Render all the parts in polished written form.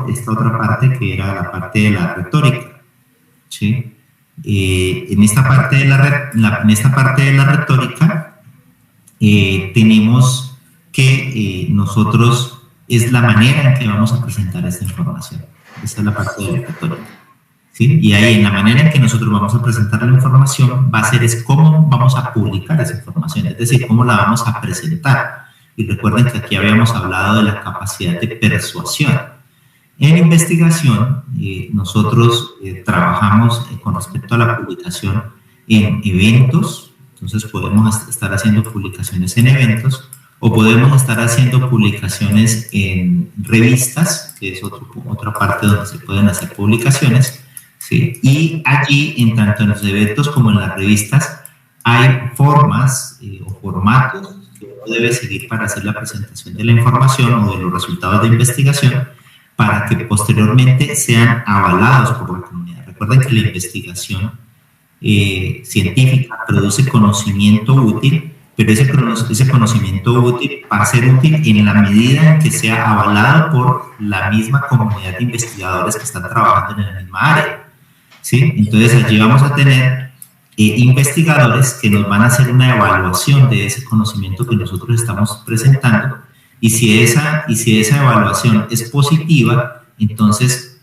esta otra parte que era la parte de la retórica, ¿sí? En esta parte de la retórica tenemos que nosotros es la manera en que vamos a presentar esta información. Esa es la parte de la retórica, ¿sí? Y ahí en la manera en que nosotros vamos a presentar la información va a ser es cómo vamos a publicar esa información, es decir, cómo la vamos a presentar. Y recuerden que aquí habíamos hablado de la capacidad de persuasión. En investigación, nosotros trabajamos con respecto a la publicación en eventos, entonces podemos estar haciendo publicaciones en eventos o podemos estar haciendo publicaciones en revistas, que es otra parte donde se pueden hacer publicaciones, ¿sí? Y allí, tanto en los eventos como en las revistas, hay formas o formatos que uno debe seguir para hacer la presentación de la información o de los resultados de investigación para que posteriormente sean avalados por la comunidad. Recuerden que la investigación científica produce conocimiento útil, pero ese conocimiento útil va a ser útil en la medida en que sea avalado por la misma comunidad de investigadores que están trabajando en la misma área, ¿sí? Entonces allí vamos a tener investigadores que nos van a hacer una evaluación de ese conocimiento que nosotros estamos presentando, y si esa evaluación es positiva, entonces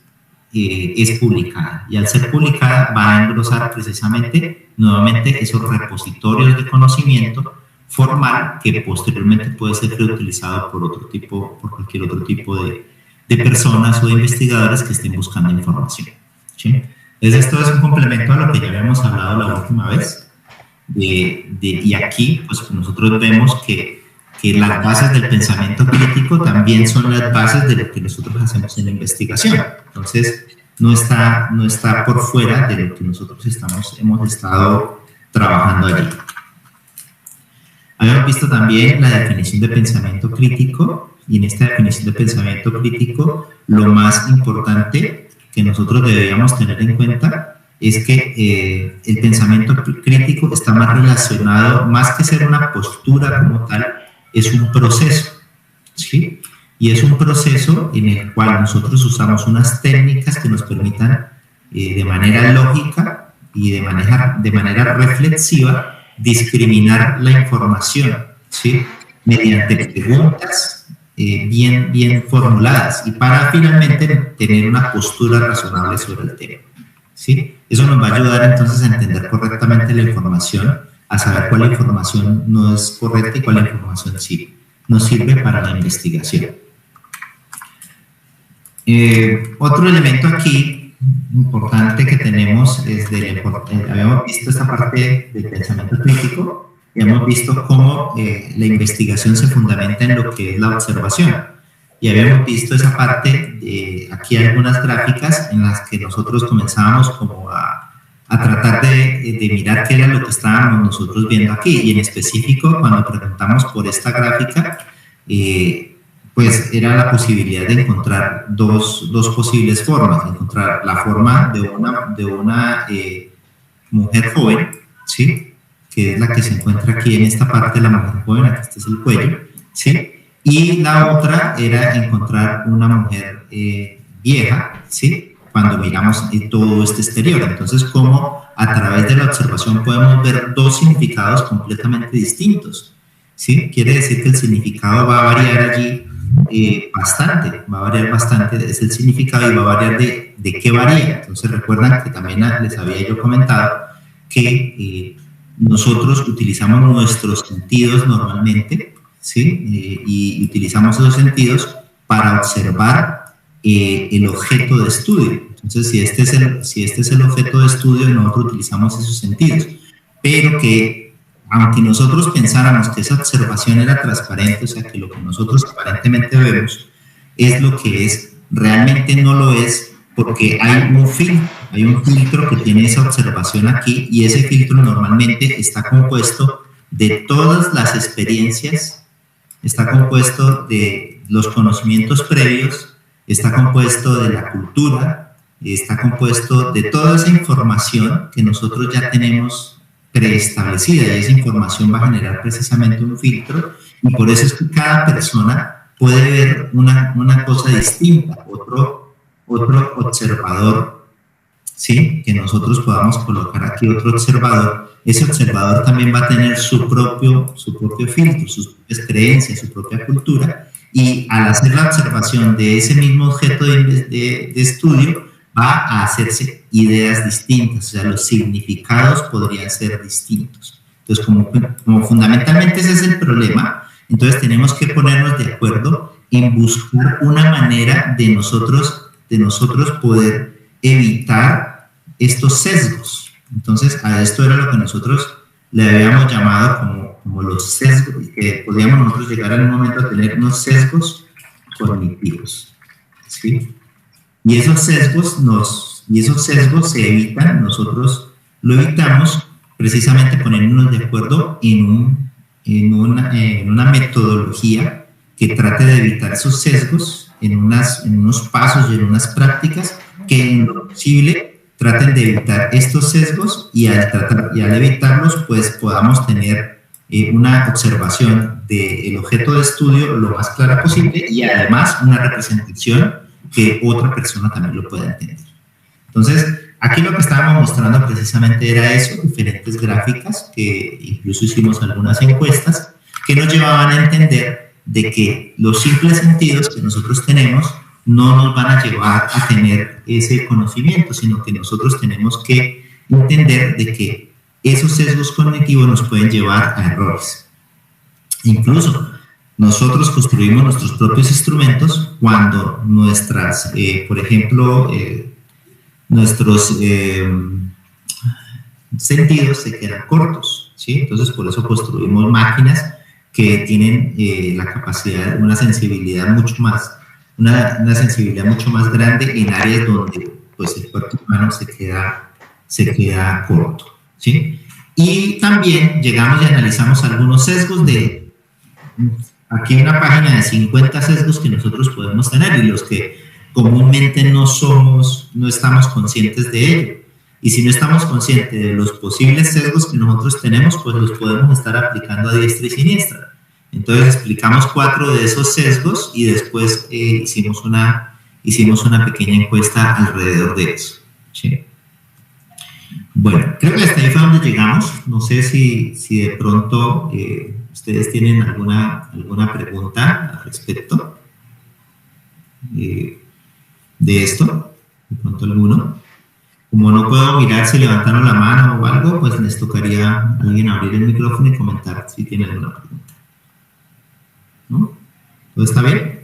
es publicada, y al ser publicada va a engrosar precisamente nuevamente esos repositorios de conocimiento formal que posteriormente puede ser reutilizado por cualquier otro tipo de personas o de investigadores que estén buscando información, ¿sí? Entonces esto es un complemento a lo que ya habíamos hablado la última vez, y aquí pues nosotros vemos que las bases del pensamiento crítico también son las bases de lo que nosotros hacemos en la investigación. Entonces, no está por fuera de lo que nosotros hemos estado trabajando allí. Habíamos visto también la definición de pensamiento crítico, y en esta definición de pensamiento crítico, lo más importante que nosotros deberíamos tener en cuenta es que el pensamiento crítico está más relacionado, más que ser una postura como tal, es un proceso, ¿sí? Y es un proceso en el cual nosotros usamos unas técnicas que nos permitan de manera lógica y de manera reflexiva discriminar la información, ¿sí? Mediante preguntas bien formuladas y para finalmente tener una postura razonable sobre el tema, ¿sí? Eso nos va a ayudar entonces a entender correctamente la información, a saber cuál información no es correcta y cuál información sí nos sirve para la investigación. Otro elemento aquí importante que tenemos es habíamos visto esta parte del pensamiento crítico y hemos visto cómo la investigación se fundamenta en lo que es la observación. Y habíamos visto esa parte, aquí hay algunas gráficas en las que nosotros comenzábamos como a tratar de mirar qué era lo que estábamos nosotros viendo aquí, y en específico cuando preguntamos por esta gráfica, pues era la posibilidad de encontrar dos posibles formas, encontrar la forma de una mujer joven, ¿sí? Que es la que se encuentra aquí en esta parte de la mujer joven, aquí este es el cuello, ¿sí? Y la otra era encontrar una mujer vieja, ¿sí? Cuando miramos todo este exterior. Entonces, cómo a través de la observación podemos ver dos significados completamente distintos, ¿sí? Quiere decir que el significado va a variar allí bastante, es el significado, y va a variar de qué varía. Entonces, recuerdan que también les había yo comentado que nosotros utilizamos nuestros sentidos normalmente, ¿sí? Y utilizamos esos sentidos para observar el objeto de estudio. Entonces, si este es el objeto de estudio, nosotros utilizamos esos sentidos. Pero que, aunque nosotros pensáramos que esa observación era transparente, o sea, que lo que nosotros aparentemente vemos es lo que es, realmente no lo es, porque hay un filtro que tiene esa observación aquí, y ese filtro normalmente está compuesto de todas las experiencias, está compuesto de los conocimientos previos, está compuesto de la cultura, está compuesto de toda esa información que nosotros ya tenemos preestablecida, y esa información va a generar precisamente un filtro, y por eso es que cada persona puede ver una cosa distinta. Otro otro observador, ¿sí? Que nosotros podamos colocar aquí otro observador, ese observador también va a tener su propio filtro, sus propias creencias, su propia cultura, y al hacer la observación de ese mismo objeto de estudio, va a hacerse ideas distintas, o sea, los significados podrían ser distintos. Entonces, como fundamentalmente ese es el problema, entonces tenemos que ponernos de acuerdo en buscar una manera de nosotros poder evitar estos sesgos. Entonces, a esto era lo que nosotros le habíamos llamado como los sesgos, que podíamos nosotros llegar en un momento a tener unos sesgos cognitivos, ¿sí? Y esos sesgos se evitan, nosotros lo evitamos precisamente poniéndonos de acuerdo en una metodología que trate de evitar esos sesgos en unos pasos y en unas prácticas que en lo posible traten de evitar estos sesgos y al evitarlos pues podamos tener una observación del objeto de estudio lo más clara posible y además una representación que otra persona también lo pueda entender. Entonces, aquí lo que estábamos mostrando precisamente era eso, diferentes gráficas, que incluso hicimos algunas encuestas, que nos llevaban a entender de que los simples sentidos que nosotros tenemos no nos van a llevar a tener ese conocimiento, sino que nosotros tenemos que entender de que esos sesgos cognitivos nos pueden llevar a errores. Incluso nosotros construimos nuestros propios instrumentos cuando por ejemplo, nuestros sentidos se quedan cortos, ¿sí? Entonces, por eso construimos máquinas que tienen la capacidad, una sensibilidad mucho más grande en áreas donde pues, el cuerpo humano se queda corto, ¿sí? Y también llegamos y analizamos algunos sesgos aquí hay una página de 50 sesgos que nosotros podemos tener y los que comúnmente no estamos conscientes de ello. Y si no estamos conscientes de los posibles sesgos que nosotros tenemos, pues los podemos estar aplicando a diestra y siniestra. Entonces explicamos 4 de esos sesgos y después hicimos una pequeña encuesta alrededor de eso, ¿sí? Bueno, creo que hasta ahí fue donde llegamos. No sé si de pronto ustedes tienen alguna pregunta al respecto de esto, de pronto alguno. Como no puedo mirar si levantaron la mano o algo, pues les tocaría a alguien abrir el micrófono y comentar si tiene alguna pregunta. ¿No? ¿Todo está bien?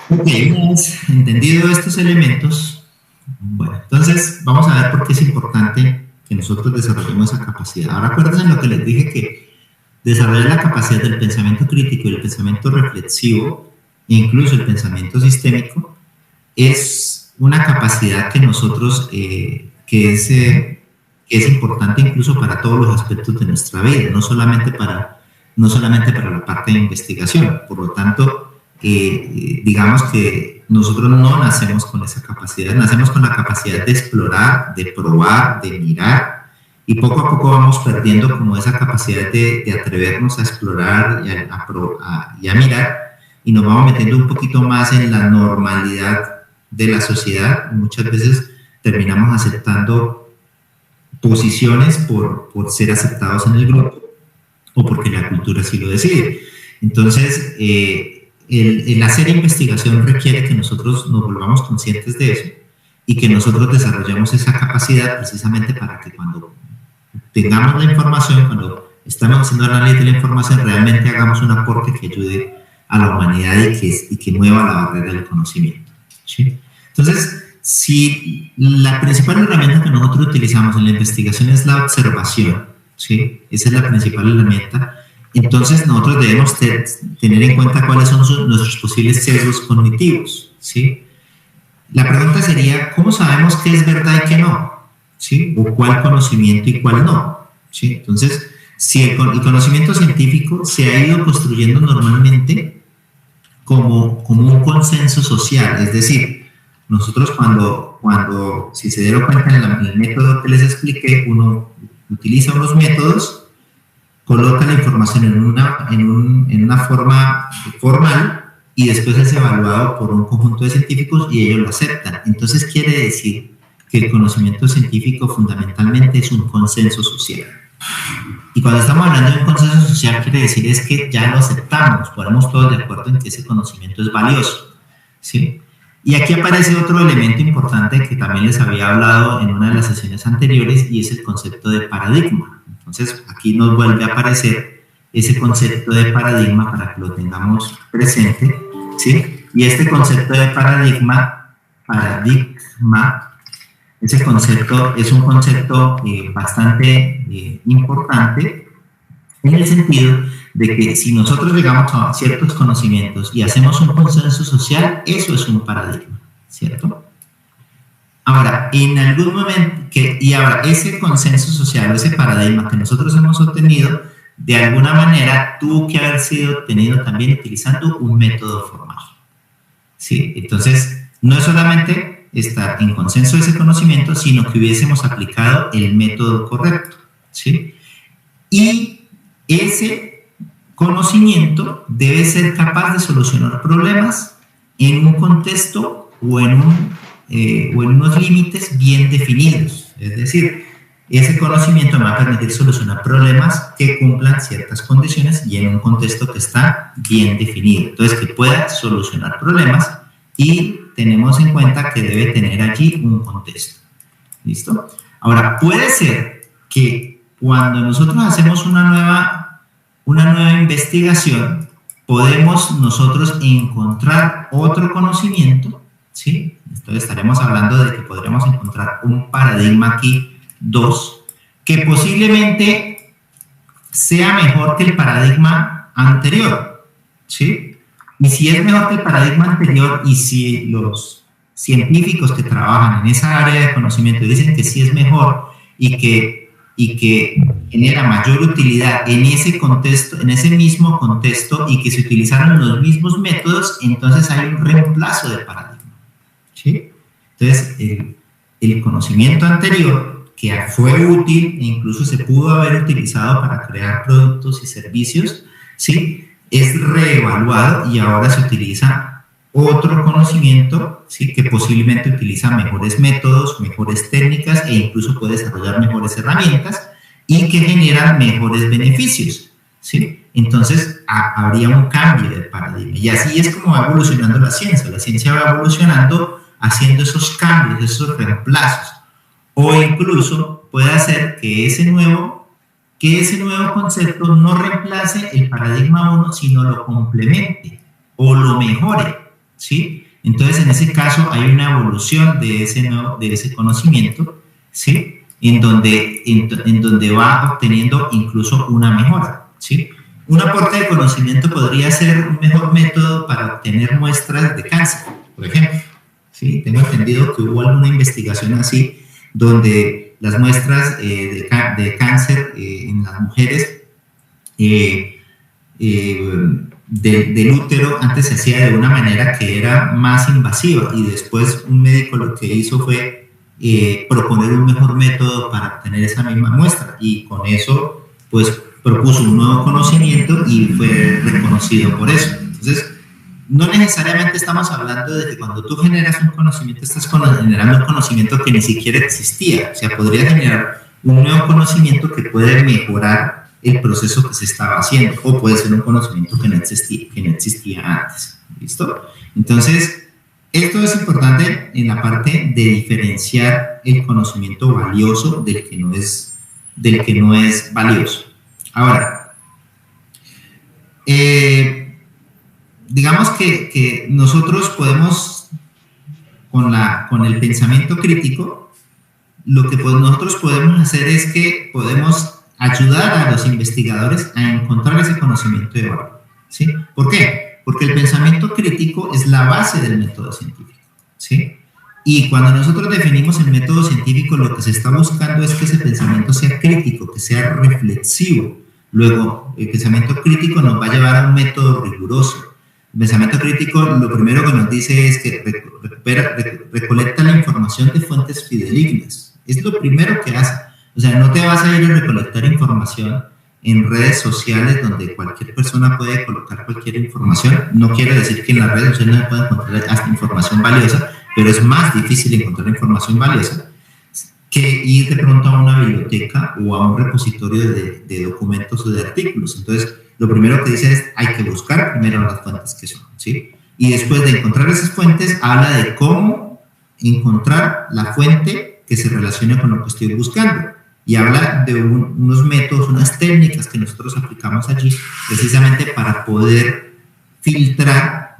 Ok, una vez entendido estos elementos, bueno, entonces vamos a ver por qué es importante que nosotros desarrollemos esa capacidad. Ahora acuérdense lo que les dije, que desarrollar la capacidad del pensamiento crítico y el pensamiento reflexivo, e incluso el pensamiento sistémico, es una capacidad que nosotros, que es importante incluso para todos los aspectos de nuestra vida, no solamente para la parte de investigación. Por lo tanto, digamos que nosotros no nacemos con esa capacidad, nacemos con la capacidad de explorar, de probar, de mirar, y poco a poco vamos perdiendo como esa capacidad de atrevernos a explorar y a mirar, y nos vamos metiendo un poquito más en la normalidad de la sociedad. Muchas veces terminamos aceptando posiciones por ser aceptados en el grupo o porque la cultura así lo decide. Entonces, el hacer investigación requiere que nosotros nos volvamos conscientes de eso y que nosotros desarrollemos esa capacidad precisamente para que cuando tengamos la información, cuando estamos haciendo análisis de la información, realmente hagamos un aporte que ayude a la humanidad y que mueva la barrera del conocimiento, ¿sí? Entonces, si la principal herramienta que nosotros utilizamos en la investigación es la observación, ¿sí? Esa es la principal herramienta. Entonces, nosotros debemos tener en cuenta cuáles son nuestros posibles sesgos cognitivos, ¿sí? La pregunta sería, ¿cómo sabemos qué es verdad y qué no? ¿Sí? O cuál conocimiento y cuál no, ¿sí? Entonces, si el conocimiento científico se ha ido construyendo normalmente como un consenso social, es decir, nosotros si se dieron cuenta en el método que les expliqué, uno utiliza unos métodos, coloca la información en una forma formal y después es evaluado por un conjunto de científicos y ellos lo aceptan. Entonces quiere decir que el conocimiento científico fundamentalmente es un consenso social. Y cuando estamos hablando de un consenso social, quiere decir es que ya lo aceptamos, ponemos todos de acuerdo en que ese conocimiento es valioso, ¿sí? Y aquí aparece otro elemento importante que también les había hablado en una de las sesiones anteriores, y es el concepto de paradigma. Entonces, aquí nos vuelve a aparecer ese concepto de paradigma para que lo tengamos presente, ¿sí? Y este concepto de paradigma, ese concepto es un concepto bastante importante en el sentido de que si nosotros llegamos a ciertos conocimientos y hacemos un consenso social, eso es un paradigma, ¿cierto? Ahora, en algún momento, ahora ese consenso social o ese paradigma que nosotros hemos obtenido, de alguna manera tuvo que haber sido obtenido también utilizando un método formal, ¿sí? Entonces, no es solamente estar en consenso de ese conocimiento, sino que hubiésemos aplicado el método correcto, ¿sí? Y ese conocimiento debe ser capaz de solucionar problemas en un contexto o en unos límites bien definidos. Es decir, ese conocimiento me va a permitir solucionar problemas que cumplan ciertas condiciones y en un contexto que está bien definido. Entonces, que pueda solucionar problemas y tenemos en cuenta que debe tener allí un contexto. ¿Listo? Ahora, puede ser que cuando nosotros hacemos una nueva investigación, podemos nosotros encontrar otro conocimiento, ¿sí? Entonces estaremos hablando de que podremos encontrar un paradigma aquí, 2, que posiblemente sea mejor que el paradigma anterior, ¿sí? Y si es mejor que el paradigma anterior y si los científicos que trabajan en esa área de conocimiento dicen que sí es mejor y que genera mayor utilidad en ese contexto, en ese mismo contexto, y que se utilizaron los mismos métodos, entonces hay un reemplazo de paradigma, ¿sí? Entonces, el conocimiento anterior, que fue útil e incluso se pudo haber utilizado para crear productos y servicios, ¿sí?, es reevaluado y ahora se utiliza otro conocimiento, ¿sí?, que posiblemente utiliza mejores métodos, mejores técnicas e incluso puede desarrollar mejores herramientas y que generan mejores beneficios, ¿sí? Entonces, habría un cambio de paradigma. Y así es como va evolucionando la ciencia. La ciencia va evolucionando haciendo esos cambios, esos reemplazos. O incluso puede hacer que ese nuevo concepto no reemplace el paradigma 1, sino lo complemente o lo mejore, ¿sí? Entonces, en ese caso, hay una evolución de ese conocimiento, ¿sí?, en donde va obteniendo incluso una mejora, ¿sí? Un aporte de conocimiento podría ser un mejor método para obtener muestras de cáncer, por ejemplo, ¿sí? Tengo entendido que hubo alguna investigación así, donde las muestras de cáncer en las mujeres del útero antes se hacía de una manera que era más invasiva, y después un médico lo que hizo fue proponer un mejor método para obtener esa misma muestra, y con eso pues propuso un nuevo conocimiento y fue reconocido por eso. Entonces, no necesariamente estamos hablando de que cuando tú generas un conocimiento estás generando un conocimiento que ni siquiera existía. O sea, podría generar un nuevo conocimiento que puede mejorar el proceso que se estaba haciendo, o puede ser un conocimiento que no existía antes. ¿Listo? Entonces, esto es importante en la parte de diferenciar el conocimiento valioso del que no es valioso. Ahora, digamos que nosotros podemos, con el pensamiento crítico, lo que nosotros podemos hacer es que podemos ayudar a los investigadores a encontrar ese conocimiento de valor, ¿sí? ¿Por qué? Porque el pensamiento crítico es la base del método científico, ¿sí? Y cuando nosotros definimos el método científico, lo que se está buscando es que ese pensamiento sea crítico, que sea reflexivo. Luego, el pensamiento crítico nos va a llevar a un método riguroso. El pensamiento crítico, lo primero que nos dice es que recolecta la información de fuentes fidedignas. Es lo primero que hace. O sea, no te vas a ir a recolectar información en redes sociales donde cualquier persona puede colocar cualquier información. No quiere decir que en las redes sociales no se puede encontrar hasta información valiosa, pero es más difícil encontrar información valiosa que ir de pronto a una biblioteca o a un repositorio de documentos o de artículos. Entonces, lo primero que dice es, hay que buscar primero las fuentes que son, ¿sí? Y después de encontrar esas fuentes, habla de cómo encontrar la fuente que se relacione con lo que estoy buscando. Y habla de unos métodos, unas técnicas que nosotros aplicamos allí, precisamente para poder filtrar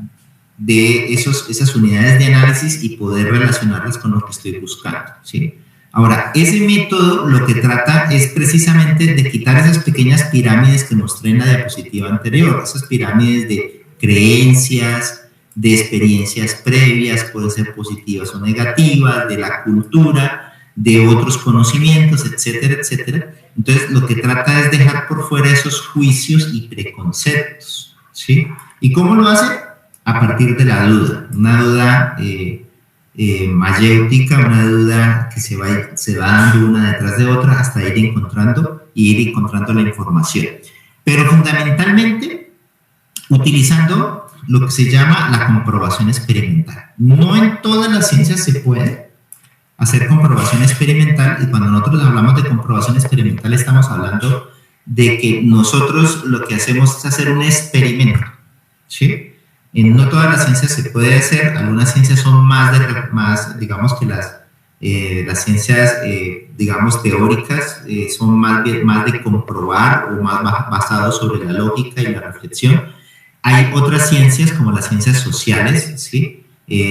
de esas unidades de análisis y poder relacionarlas con lo que estoy buscando, ¿sí? Ahora, ese método lo que trata es precisamente de quitar esas pequeñas pirámides que mostré en la diapositiva anterior, esas pirámides de creencias, de experiencias previas, pueden ser positivas o negativas, de la cultura, de otros conocimientos, etcétera, etcétera. Entonces, lo que trata es dejar por fuera esos juicios y preconceptos, ¿sí? ¿Y cómo lo hace? A partir de la duda, una duda mayéutica, una duda que se va dando una detrás de otra hasta ir encontrando la información. Pero fundamentalmente, utilizando lo que se llama la comprobación experimental. No en todas las ciencias se puede hacer comprobación experimental, y cuando nosotros hablamos de comprobación experimental estamos hablando de que nosotros lo que hacemos es hacer un experimento, ¿sí? No todas las ciencias se puede hacer, algunas ciencias son más digamos que las ciencias, digamos, teóricas, son más de comprobar o más basados sobre la lógica y la reflexión. Hay otras ciencias como las ciencias sociales, ¿sí?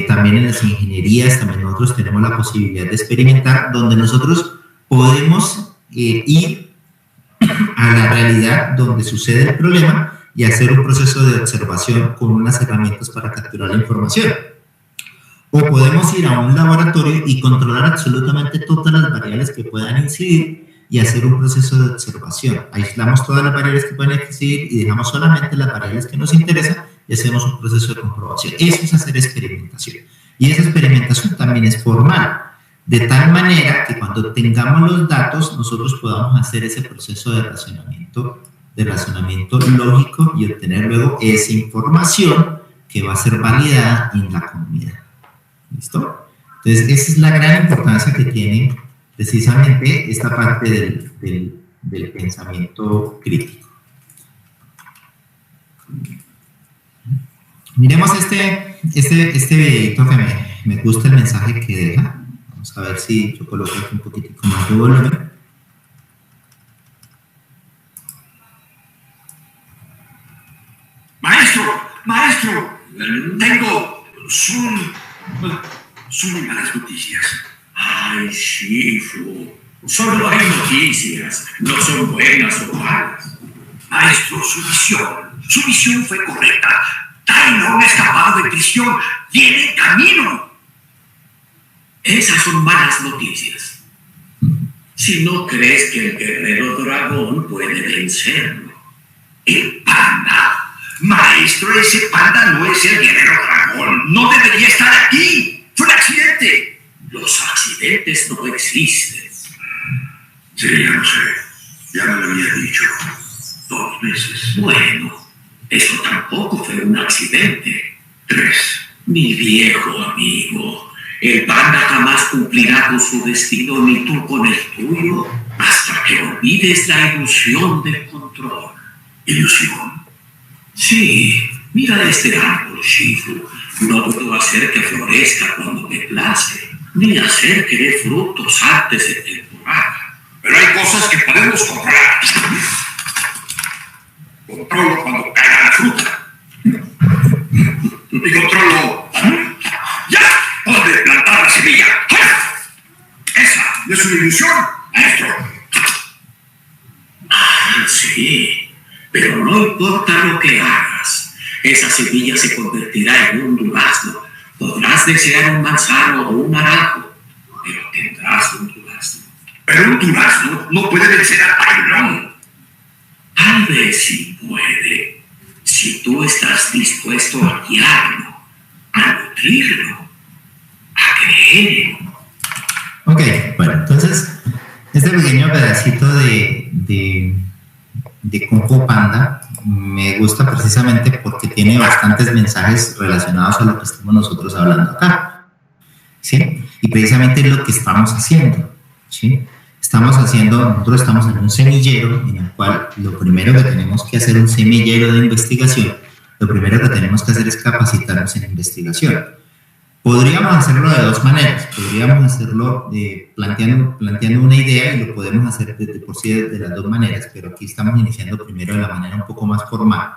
También en las ingenierías, también nosotros tenemos la posibilidad de experimentar, donde nosotros podemos ir a la realidad donde sucede el problema y hacer un proceso de observación con unas herramientas para capturar la información. O podemos ir a un laboratorio y controlar absolutamente todas las variables que puedan incidir y hacer un proceso de observación. Aislamos todas las variables que pueden incidir y dejamos solamente las variables que nos interesan y hacemos un proceso de comprobación. Eso es hacer experimentación. Y esa experimentación también es formal, de tal manera que cuando tengamos los datos nosotros podamos hacer ese proceso de razonamiento lógico y obtener luego esa información que va a ser validada en la comunidad. ¿Listo? Entonces, esa es la gran importancia que tiene precisamente esta parte del pensamiento crítico. Miremos este videito que me gusta el mensaje que deja. Vamos a ver si yo coloco aquí un poquitico más de volumen. Maestro, tengo... Son muy malas noticias. Ay, Shifu, solo hay noticias, no son buenas o malas. Maestro, su visión fue correcta. Taylor ha escapado de prisión, viene en camino. Esas son malas noticias. Si no crees que el guerrero dragón puede vencerlo. El panda. Maestro, ese panda no es el guerrero dragón. No debería estar aquí. Fue un accidente. Los accidentes no existen. Sí, ya lo sé. Ya me lo había dicho 2 veces. Bueno, eso tampoco fue un accidente. 3. Mi viejo amigo, el panda jamás cumplirá con su destino ni tú con el tuyo hasta que olvides la ilusión del control. ¿Ilusión? Sí, mira este árbol, Shifu. No puedo hacer que florezca cuando me place, ni hacer que dé frutos antes de temporada. Pero hay cosas que podemos controlar. Controlo cuando caiga la fruta. Y controlo... ¡Ya! ¡Hora de plantar la semilla! Esa es una ilusión, maestro. Ah, sí. Pero no importa lo que hagas, esa semilla se convertirá en un durazno. Podrás desear un manzano o un naranjo, pero tendrás un durazno. Pero un durazno no puede vencer a Taylor. Tal vez sí puede, si tú estás dispuesto a guiarlo, a nutrirlo, a creerlo. Ok, bueno, entonces, este pequeño pedacito de Kung Fu Panda me gusta precisamente porque tiene bastantes mensajes relacionados a lo que estamos nosotros hablando acá, ¿sí? Y precisamente es lo que estamos haciendo, ¿sí? Nosotros estamos en un semillero en el cual lo primero que tenemos que hacer, un semillero de investigación, lo primero que tenemos que hacer es capacitarnos en investigación. Podríamos hacerlo de dos maneras. Podríamos hacerlo planteando una idea, y lo podemos hacer de por sí de las dos maneras, pero aquí estamos iniciando primero de la manera un poco más formal,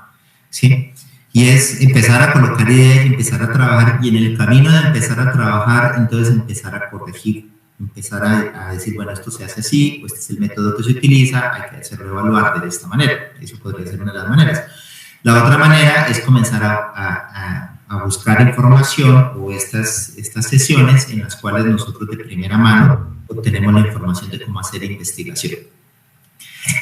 ¿sí? Y es empezar a colocar ideas y empezar a trabajar, y en el camino de empezar a trabajar, entonces empezar a corregir, empezar a decir, bueno, esto se hace así, pues este es el método que se utiliza, hay que hacerlo evaluar de esta manera. Eso podría ser una de las maneras. La otra manera es comenzar a buscar información, o estas sesiones en las cuales nosotros de primera mano obtenemos la información de cómo hacer investigación.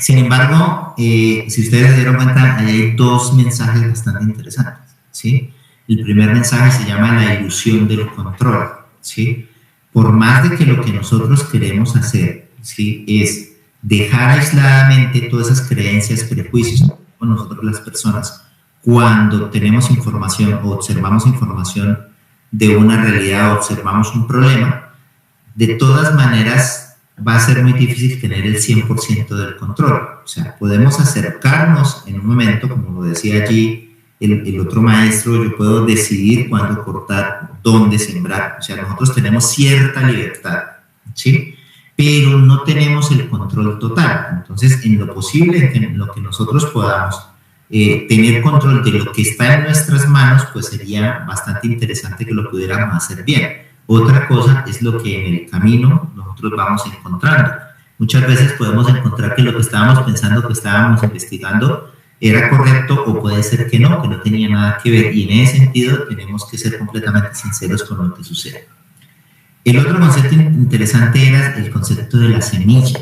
Sin embargo, si ustedes se dieron cuenta, hay dos mensajes bastante interesantes, ¿sí? El primer mensaje se llama la ilusión del control, ¿sí? Por más de que lo que nosotros queremos hacer, ¿sí?, es dejar aisladamente todas esas creencias, prejuicios con nosotros las personas, cuando tenemos información o observamos información de una realidad o observamos un problema, de todas maneras va a ser muy difícil tener el 100% del control. O sea, podemos acercarnos en un momento, como lo decía allí el otro maestro, yo puedo decidir cuándo cortar, dónde sembrar. O sea, nosotros tenemos cierta libertad, ¿sí? Pero no tenemos el control total. Entonces, en lo posible, en lo que nosotros podamos tener control de lo que está en nuestras manos, pues sería bastante interesante que lo pudiéramos hacer bien. Otra cosa es lo que en el camino nosotros vamos encontrando. Muchas veces podemos encontrar que lo que estábamos pensando, que estábamos investigando, era correcto, o puede ser que no tenía nada que ver, y en ese sentido tenemos que ser completamente sinceros con lo que sucede. El otro concepto interesante era el concepto de la semilla,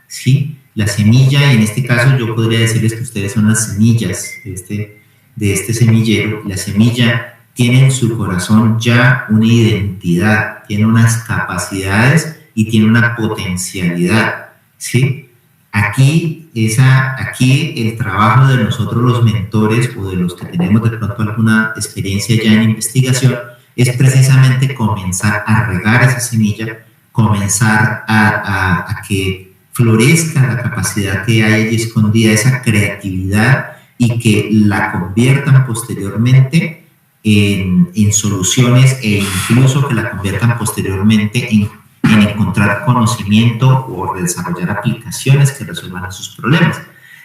¿sí? La semilla, y en este caso yo podría decirles que ustedes son las semillas de este semillero. La semilla tiene en su corazón ya una identidad, tiene unas capacidades y tiene una potencialidad, ¿sí? Aquí el trabajo de nosotros los mentores, o de los que tenemos de pronto alguna experiencia ya en investigación, es precisamente comenzar a regar esa semilla, comenzar a que florezca la capacidad que hay allí escondida, esa creatividad, y que la conviertan posteriormente en soluciones, e incluso que la conviertan posteriormente en encontrar conocimiento o desarrollar aplicaciones que resuelvan sus problemas.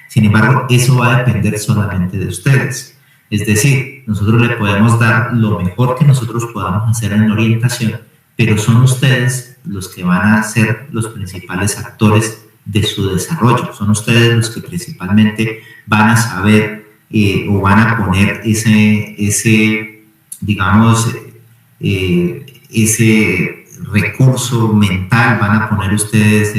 Sin embargo, eso va a depender solamente de ustedes. Es decir, nosotros le podemos dar lo mejor que nosotros podamos hacer en orientación, pero son ustedes los que van a ser los principales actores de su desarrollo. Son ustedes los que principalmente van a saber o van a poner ese recurso mental, van a poner ustedes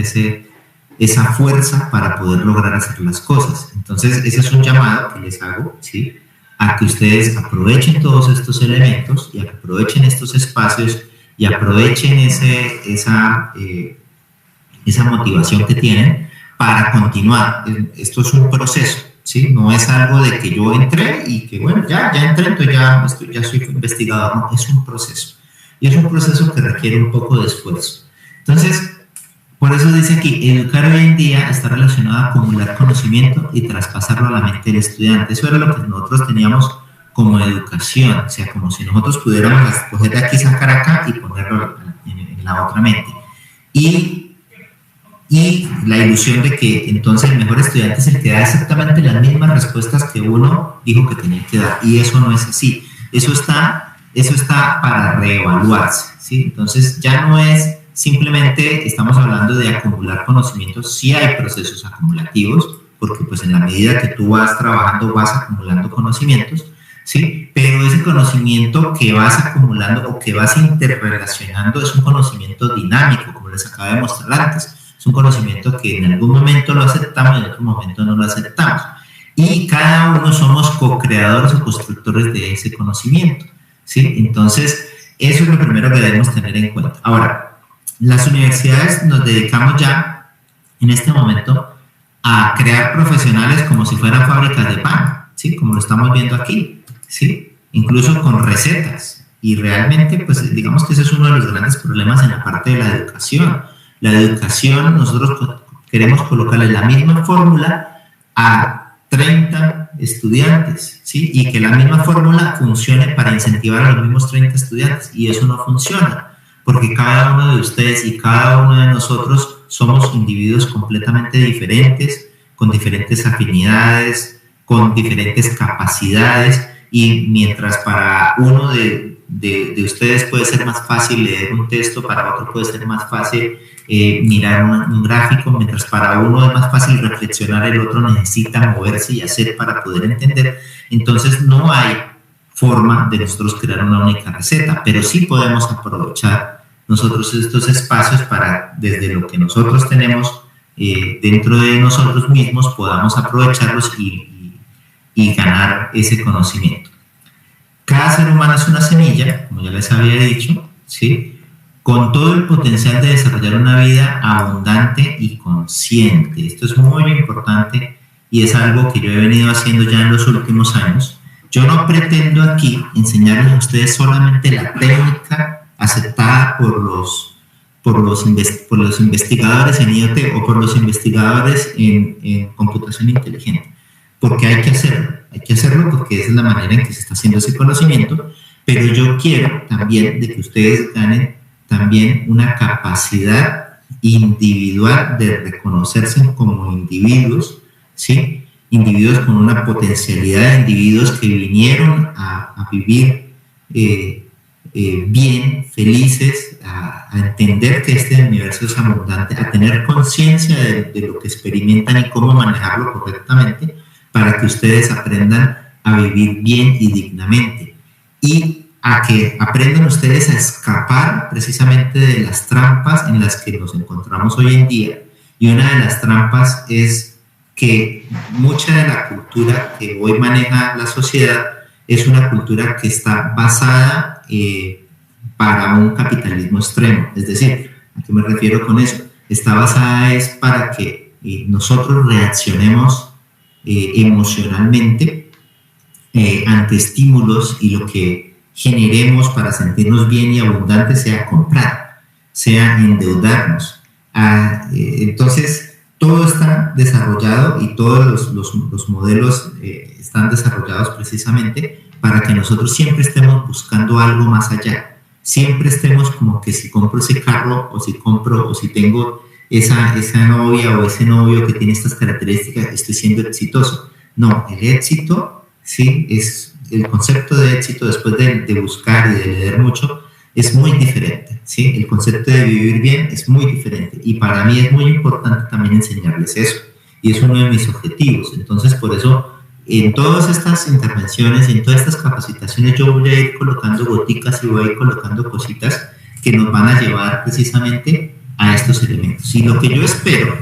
esa fuerza para poder lograr hacer las cosas. Entonces, ese es un llamado que les hago, ¿sí?, a que ustedes aprovechen todos estos elementos, y a que aprovechen estos espacios, y aprovechen esa motivación que tienen para continuar. Esto es un proceso, ¿sí? No es algo de que yo entré y que, bueno, ya entré, entonces ya soy investigador. No, es un proceso. Y es un proceso que requiere un poco de esfuerzo. Entonces, por eso dice aquí, educar hoy en día está relacionado a acumular conocimiento y traspasarlo a la mente del estudiante. Eso era lo que nosotros teníamos como educación, o sea, como si nosotros pudiéramos coger de aquí, sacar acá y ponerlo en la otra mente. Y la ilusión de que entonces el mejor estudiante es el que da exactamente las mismas respuestas que uno dijo que tenía que dar, y eso no es así. Eso está para reevaluarse, ¿sí? Entonces ya no es simplemente estamos hablando de acumular conocimientos. Sí hay procesos acumulativos, porque pues en la medida que tú vas trabajando vas acumulando conocimientos, ¿sí? Pero ese conocimiento que vas acumulando o que vas interrelacionando es un conocimiento dinámico, como les acabo de mostrar antes. Es un conocimiento que en algún momento lo aceptamos y en otro momento no lo aceptamos. Y cada uno somos co-creadores o constructores de ese conocimiento, ¿sí? Entonces, eso es lo primero que debemos tener en cuenta. Ahora, las universidades nos dedicamos ya en este momento a crear profesionales como si fueran fábricas de pan, ¿sí? Como lo estamos viendo aquí, ¿sí? Incluso con recetas. Y realmente, pues digamos que ese es uno de los grandes problemas en la parte de la educación. La educación, nosotros queremos colocarle la misma fórmula a 30 estudiantes, ¿sí? Y que la misma fórmula funcione para incentivar a los mismos 30 estudiantes. Y eso no funciona, porque cada uno de ustedes y cada uno de nosotros somos individuos completamente diferentes, con diferentes afinidades, con diferentes capacidades, y mientras para uno de ustedes puede ser más fácil leer un texto, para otro puede ser más fácil mirar un gráfico, mientras para uno es más fácil reflexionar, el otro necesita moverse y hacer para poder entender. Entonces no hay forma de nosotros crear una única receta, pero sí podemos aprovechar nosotros estos espacios para, desde lo que nosotros tenemos dentro de nosotros mismos, podamos aprovecharlos y ganar ese conocimiento. Cada ser humano es una semilla, como ya les había dicho, ¿sí? Con todo el potencial de desarrollar una vida abundante y consciente. Esto es muy importante y es algo que yo he venido haciendo ya en los últimos años. Yo no pretendo aquí enseñarles a ustedes solamente la técnica aceptada por los investigadores en IoT o por los investigadores en computación inteligente, porque hay que hacerlo porque esa es la manera en que se está haciendo ese conocimiento, pero yo quiero también de que ustedes ganen también una capacidad individual de reconocerse como individuos, ¿sí? Individuos con una potencialidad de individuos que vinieron a vivir bien, felices, a entender que este universo es abundante, a tener conciencia de lo que experimentan y cómo manejarlo correctamente, para que ustedes aprendan a vivir bien y dignamente, y a que aprendan ustedes a escapar precisamente de las trampas en las que nos encontramos hoy en día. Y una de las trampas es que mucha de la cultura que hoy maneja la sociedad es una cultura que está basada para un capitalismo extremo. Es decir, ¿a qué me refiero con eso? Está basada es para que nosotros reaccionemos emocionalmente ante estímulos, y lo que generemos para sentirnos bien y abundantes sea comprar, sea endeudarnos. Entonces, todo está desarrollado y todos los modelos están desarrollados precisamente para que nosotros siempre estemos buscando algo más allá. Siempre estemos como que si compro ese carro, o si tengo esa novia o ese novio que tiene estas características, estoy siendo exitoso. No, el éxito, sí, es el concepto de éxito después de buscar y de leer mucho, es muy diferente, ¿sí? El concepto de vivir bien es muy diferente, y para mí es muy importante también enseñarles eso, y es uno de mis objetivos. Entonces, por eso, en todas estas intervenciones, en todas estas capacitaciones, yo voy a ir colocando goticas y voy a ir colocando cositas que nos van a llevar precisamente a estos elementos. Y lo que yo espero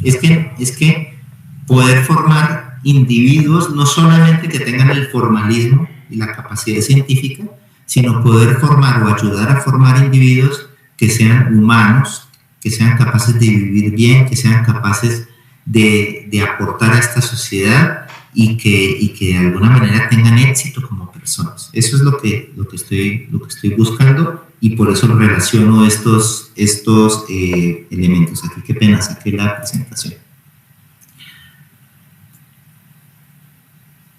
es que poder formar individuos no solamente que tengan el formalismo y la capacidad científica, sino poder formar o ayudar a formar individuos que sean humanos, que sean capaces de vivir bien, que sean capaces de aportar a esta sociedad y que de alguna manera tengan éxito como personas. Eso es lo que estoy buscando, y por eso relaciono estos elementos. Aquí, qué pena, saqué la presentación.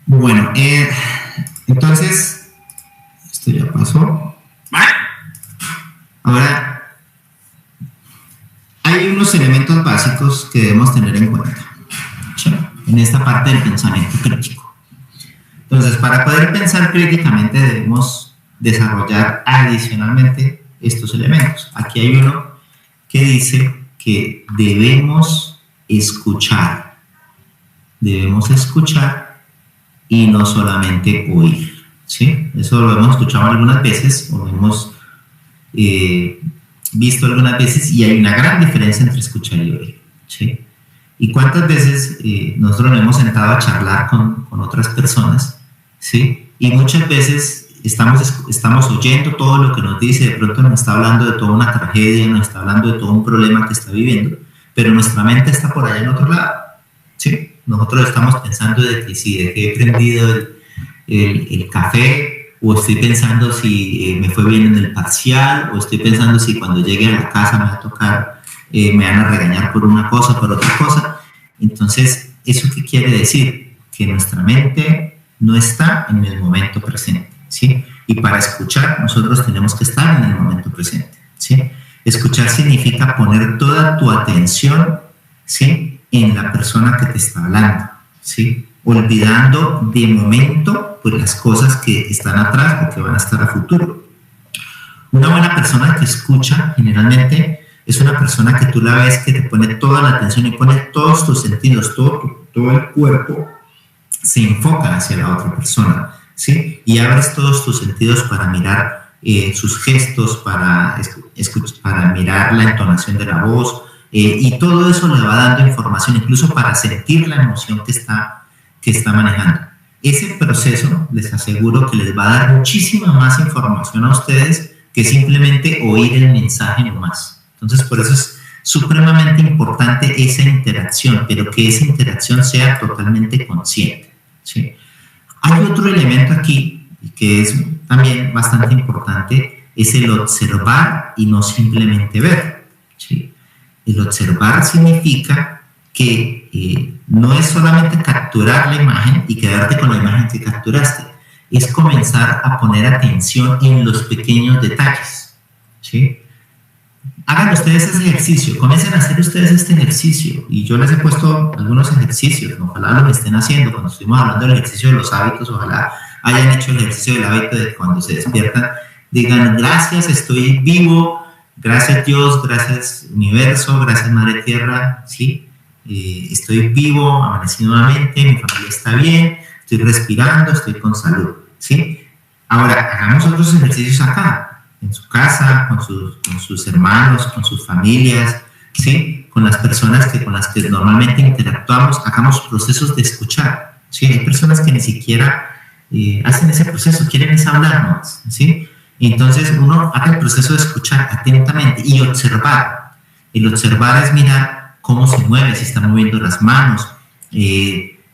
Bueno, entonces, esto ya pasó. Ahora, hay unos elementos básicos que debemos tener en cuenta, ¿sí?, en esta parte del pensamiento crítico. Entonces, para poder pensar críticamente debemos desarrollar adicionalmente estos elementos. Aquí hay uno que dice que debemos escuchar y no solamente oír, ¿sí? Eso lo hemos escuchado algunas veces, o lo hemos visto algunas veces, y hay una gran diferencia entre escuchar y oír, ¿sí? ¿Y cuántas veces nosotros nos hemos sentado a charlar con otras personas, ¿sí? Y muchas veces estamos oyendo todo lo que nos dice, de pronto nos está hablando de toda una tragedia, nos está hablando de todo un problema que está viviendo, pero nuestra mente está por allá en otro lado, ¿sí? Nosotros estamos pensando de que si dejé prendido el café, o estoy pensando si me fue bien en el parcial, o estoy pensando si cuando llegue a la casa me va a tocar, me van a regañar por una cosa, por otra cosa. Entonces, ¿eso qué quiere decir? Que nuestra mente no está en el momento presente, ¿sí? Y para escuchar, nosotros tenemos que estar en el momento presente, ¿sí? Escuchar significa poner toda tu atención, ¿sí?, en la persona que te está hablando, ¿sí? Olvidando de momento pues, las cosas que están atrás o que van a estar a futuro. Una buena persona que escucha generalmente es una persona que tú la ves que te pone toda la atención y pone todos tus sentidos, todo el cuerpo se enfoca hacia la otra persona, ¿sí? Y abres todos tus sentidos para mirar sus gestos, para mirar la entonación de la voz, y todo eso le va dando información, incluso para sentir la emoción que está manejando. Ese proceso, les aseguro que les va a dar muchísima más información a ustedes que simplemente oír el mensaje nomás. Entonces, por eso es supremamente importante esa interacción, pero que esa interacción sea totalmente consciente, ¿sí? Hay otro elemento aquí que es también bastante importante, es el observar y no simplemente ver, ¿sí? El observar significa que no es solamente capturar la imagen y quedarte con la imagen que capturaste, es comenzar a poner atención en los pequeños detalles, ¿sí? Hagan ustedes ese ejercicio, comiencen a hacer ustedes este ejercicio, y yo les he puesto algunos ejercicios, ojalá lo estén haciendo. Cuando estuvimos hablando del ejercicio de los hábitos, ojalá hayan hecho el ejercicio del hábito de cuando se despiertan, digan gracias, estoy vivo, gracias Dios, gracias universo, gracias Madre Tierra, ¿sí? Estoy vivo, amanecí nuevamente, mi familia está bien, estoy respirando, estoy con salud, ¿sí? Ahora, hagamos otros ejercicios acá, en su casa, con sus hermanos, con sus familias, ¿sí? Con las personas con las que normalmente interactuamos, hagamos procesos de escuchar, ¿sí? Hay personas que ni siquiera hacen ese proceso, quieren es hablarnos, ¿sí? Entonces uno hace el proceso de escuchar atentamente y observar. El observar es mirar cómo se mueve, si está moviendo las manos, si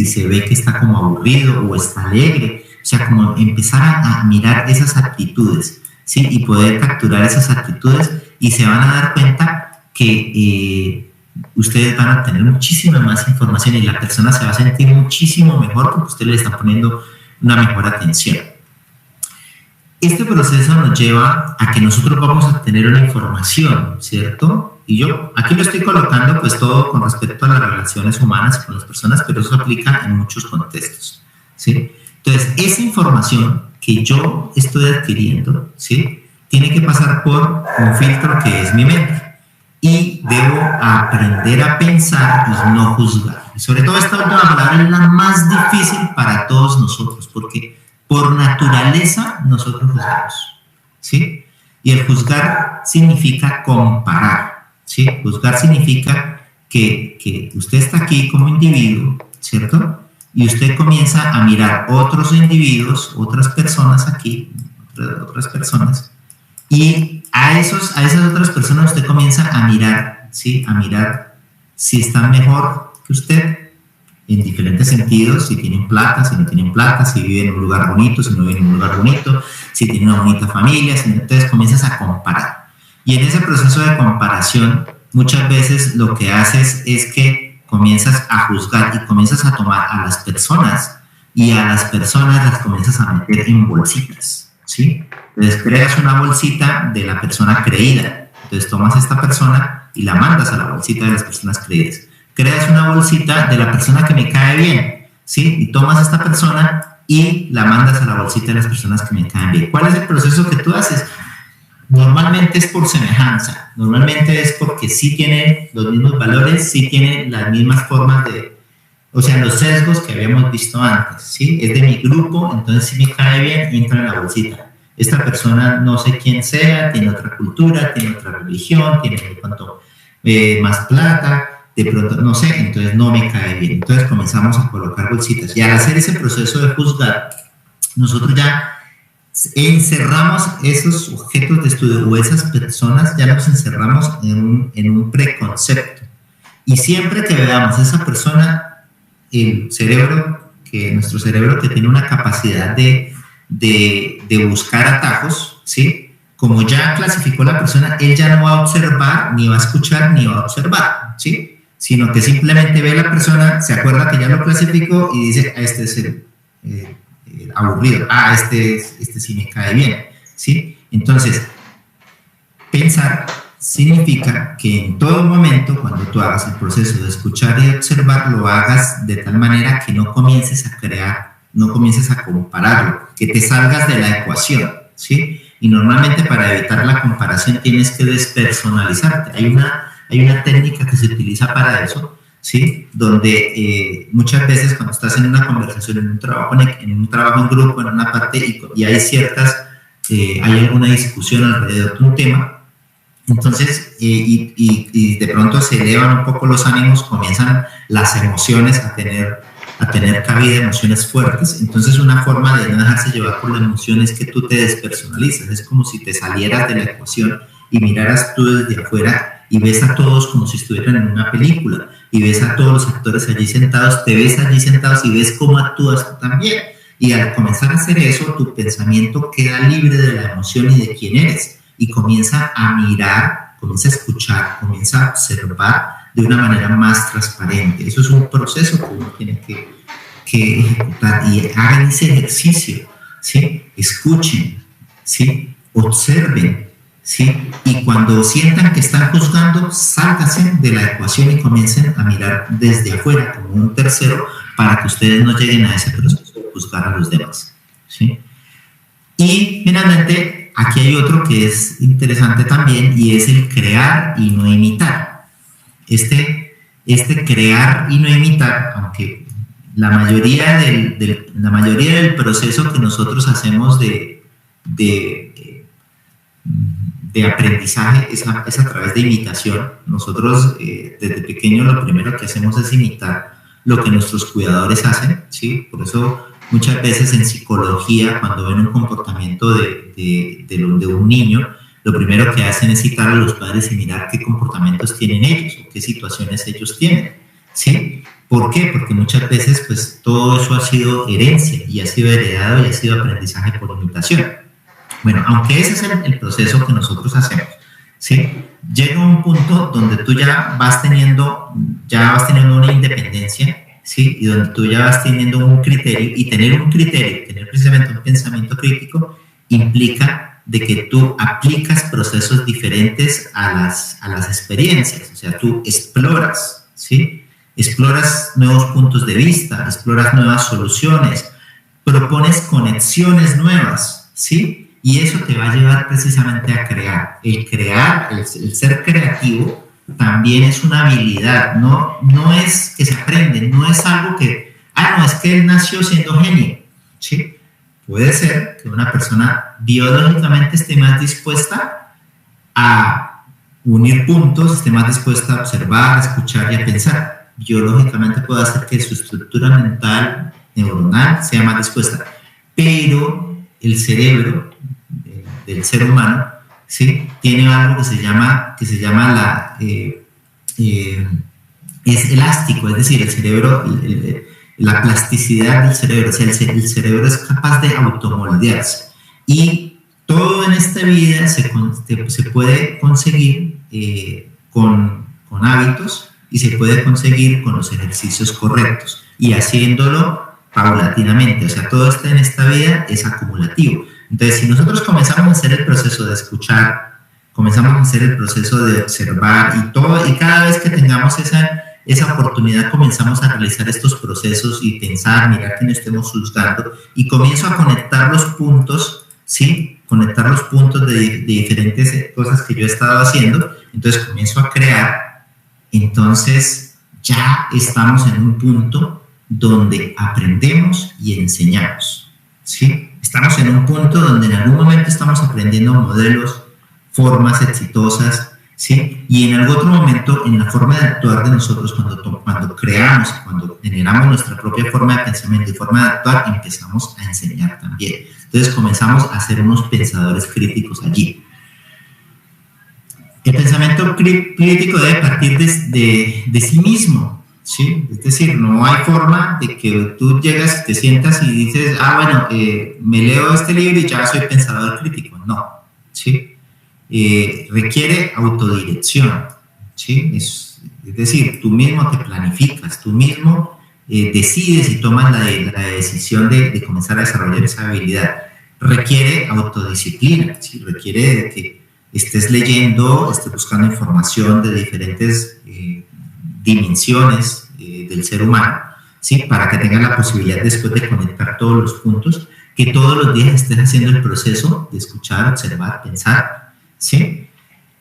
se ve que está como aburrido o está alegre. O sea, como empezar a mirar esas actitudes, ¿sí? Y poder capturar esas actitudes, y se van a dar cuenta que ustedes van a tener muchísima más información y la persona se va a sentir muchísimo mejor porque ustedes le están poniendo una mejor atención. Este proceso nos lleva a que nosotros vamos a tener una información, ¿cierto? Y yo aquí lo estoy colocando pues todo con respecto a las relaciones humanas con las personas, pero eso aplica en muchos contextos, ¿sí? Entonces, esa información que yo estoy adquiriendo, ¿sí?, tiene que pasar por un filtro que es mi mente. Y debo aprender a pensar y no juzgar. Y sobre todo esta última palabra es la más difícil para todos nosotros, porque por naturaleza nosotros juzgamos, ¿sí? Y el juzgar significa comparar, ¿sí? Juzgar significa que usted está aquí como individuo, ¿cierto? Y usted comienza a mirar otros individuos, otras personas aquí, otras personas, y a esas otras personas usted comienza a mirar, ¿sí? A mirar si están mejor que usted en diferentes sentidos, si tienen plata, si no tienen plata, si viven en un lugar bonito, si no viven en un lugar bonito, si tienen una bonita familia, entonces comienzas a comparar. Y en ese proceso de comparación, muchas veces lo que haces es que comienzas a juzgar y comienzas a tomar a las personas, y a las personas las comienzas a meter en bolsitas, ¿sí? Entonces creas una bolsita de la persona creída, entonces tomas a esta persona y la mandas a la bolsita de las personas creídas. Creas una bolsita de la persona que me cae bien, ¿sí? Y tomas a esta persona y la mandas a la bolsita de las personas que me caen bien. ¿Cuál es el proceso que tú haces? Normalmente es por semejanza, normalmente es porque sí tiene los mismos valores, sí tiene las mismas formas o sea, los sesgos que habíamos visto antes, ¿sí? Es de mi grupo, entonces si me cae bien, entra en la bolsita. Esta persona no sé quién sea, tiene otra cultura, tiene otra religión, tiene de pronto más plata, de pronto no sé, entonces no me cae bien. Entonces comenzamos a colocar bolsitas, y al hacer ese proceso de juzgar, nosotros ya encerramos esos objetos de estudio o esas personas, ya los encerramos en un preconcepto, Y siempre que veamos a esa persona, nuestro cerebro que tiene una capacidad de buscar atajos, ¿sí? Como ya clasificó la persona, él ya no va a observar, ni va a escuchar, ni va a observar, ¿sí? Sino que simplemente ve a la persona, se acuerda que ya lo clasificó y dice, este es el aburrido, este sí me cae bien, ¿sí? Entonces, pensar significa que en todo momento, cuando tú hagas el proceso de escuchar y observar, lo hagas de tal manera que no comiences a crear, no comiences a compararlo, que te salgas de la ecuación, ¿sí? Y normalmente para evitar la comparación tienes que despersonalizarte. Hay una técnica que se utiliza para eso, ¿sí? Donde muchas veces cuando estás en una conversación, en un trabajo en grupo, en una parte, y hay alguna discusión alrededor de un tema, entonces, y de pronto se elevan un poco los ánimos, comienzan las emociones a tener cabida, emociones fuertes. Entonces, una forma de no dejarse llevar por la emoción es que tú te despersonalizas. Es como si te salieras de la ecuación y miraras tú desde afuera y ves a todos como si estuvieran en una película, y ves a todos los actores allí sentados, te ves allí sentados y ves cómo actúas tú también. Y al comenzar a hacer eso, tu pensamiento queda libre de la emoción y de quién eres, y comienza a mirar, comienza a escuchar, comienza a observar de una manera más transparente. Eso es un proceso que uno tiene que ejecutar, y hagan ese ejercicio, ¿sí? Escuchen, ¿sí? Observen, ¿sí? Y cuando sientan que están juzgando, sálganse de la ecuación y comiencen a mirar desde afuera como un tercero, para que ustedes no lleguen a ese proceso de juzgar a los demás, ¿sí? Y finalmente, aquí hay otro que es interesante también, y es el crear y no imitar. Este crear y no imitar, aunque la mayoría del proceso que nosotros hacemos de aprendizaje es a través de imitación. Nosotros desde pequeños lo primero que hacemos es imitar lo que nuestros cuidadores hacen, ¿sí? Por eso muchas veces en psicología, cuando ven un comportamiento de un niño, lo primero que hacen es citar a los padres y mirar qué comportamientos tienen ellos o qué situaciones ellos tienen, ¿sí? ¿Por qué? Porque muchas veces pues todo eso ha sido herencia y ha sido heredado y ha sido aprendizaje por imitación. Bueno, aunque ese es el proceso que nosotros hacemos, ¿sí? Llega un punto donde tú ya vas teniendo una independencia, ¿sí? Y donde tú ya vas teniendo un criterio, y tener precisamente un pensamiento crítico implica de que tú aplicas procesos diferentes a las experiencias. O sea, tú exploras, ¿sí? Exploras nuevos puntos de vista, exploras nuevas soluciones, propones conexiones nuevas, ¿sí? Y eso te va a llevar precisamente a crear. El ser creativo también es una habilidad, no es que se aprende, no es algo que, no, es que él nació siendo genio, ¿sí? Puede ser que una persona biológicamente esté más dispuesta a unir puntos, esté más dispuesta a observar, a escuchar y a pensar. Biológicamente puede hacer que su estructura mental, neuronal, sea más dispuesta, pero el cerebro del ser humano, ¿sí? Tiene algo que se llama es elástico, es decir, el cerebro, la plasticidad del cerebro, o sea, el cerebro es capaz de automoldearse, y todo en esta vida se puede conseguir con hábitos, y se puede conseguir con los ejercicios correctos y haciéndolo paulatinamente. O sea, todo esto en esta vida es acumulativo. Entonces, si nosotros comenzamos a hacer el proceso de escuchar, comenzamos a hacer el proceso de observar y cada vez que tengamos esa oportunidad, comenzamos a realizar estos procesos y pensar, mirar que no estemos juzgando, y comienzo a conectar los puntos, ¿sí? Conectar los puntos de diferentes cosas que yo he estado haciendo. Entonces comienzo a crear. Entonces ya estamos en un punto donde aprendemos y enseñamos, ¿sí? Estamos en un punto donde en algún momento estamos aprendiendo modelos, formas exitosas, ¿sí? Y en algún otro momento, en la forma de actuar de nosotros, cuando creamos, cuando generamos nuestra propia forma de pensamiento y forma de actuar, empezamos a enseñar también. Entonces comenzamos a ser unos pensadores críticos allí. El pensamiento pensamiento crítico debe partir de sí mismo, ¿sí? Es decir, no hay forma de que tú llegas, te sientas y dices, me leo este libro y ya soy pensador crítico. No, ¿sí? Requiere autodirección, ¿sí? Es decir, tú mismo te planificas, tú mismo decides y tomas la decisión de comenzar a desarrollar esa habilidad. Requiere autodisciplina, ¿sí? Requiere de que estés leyendo, estés buscando información de diferentes dimensiones del ser humano, ¿sí? Para que tengas la posibilidad después de conectar todos los puntos, que todos los días estés haciendo el proceso de escuchar, observar, pensar, ¿sí?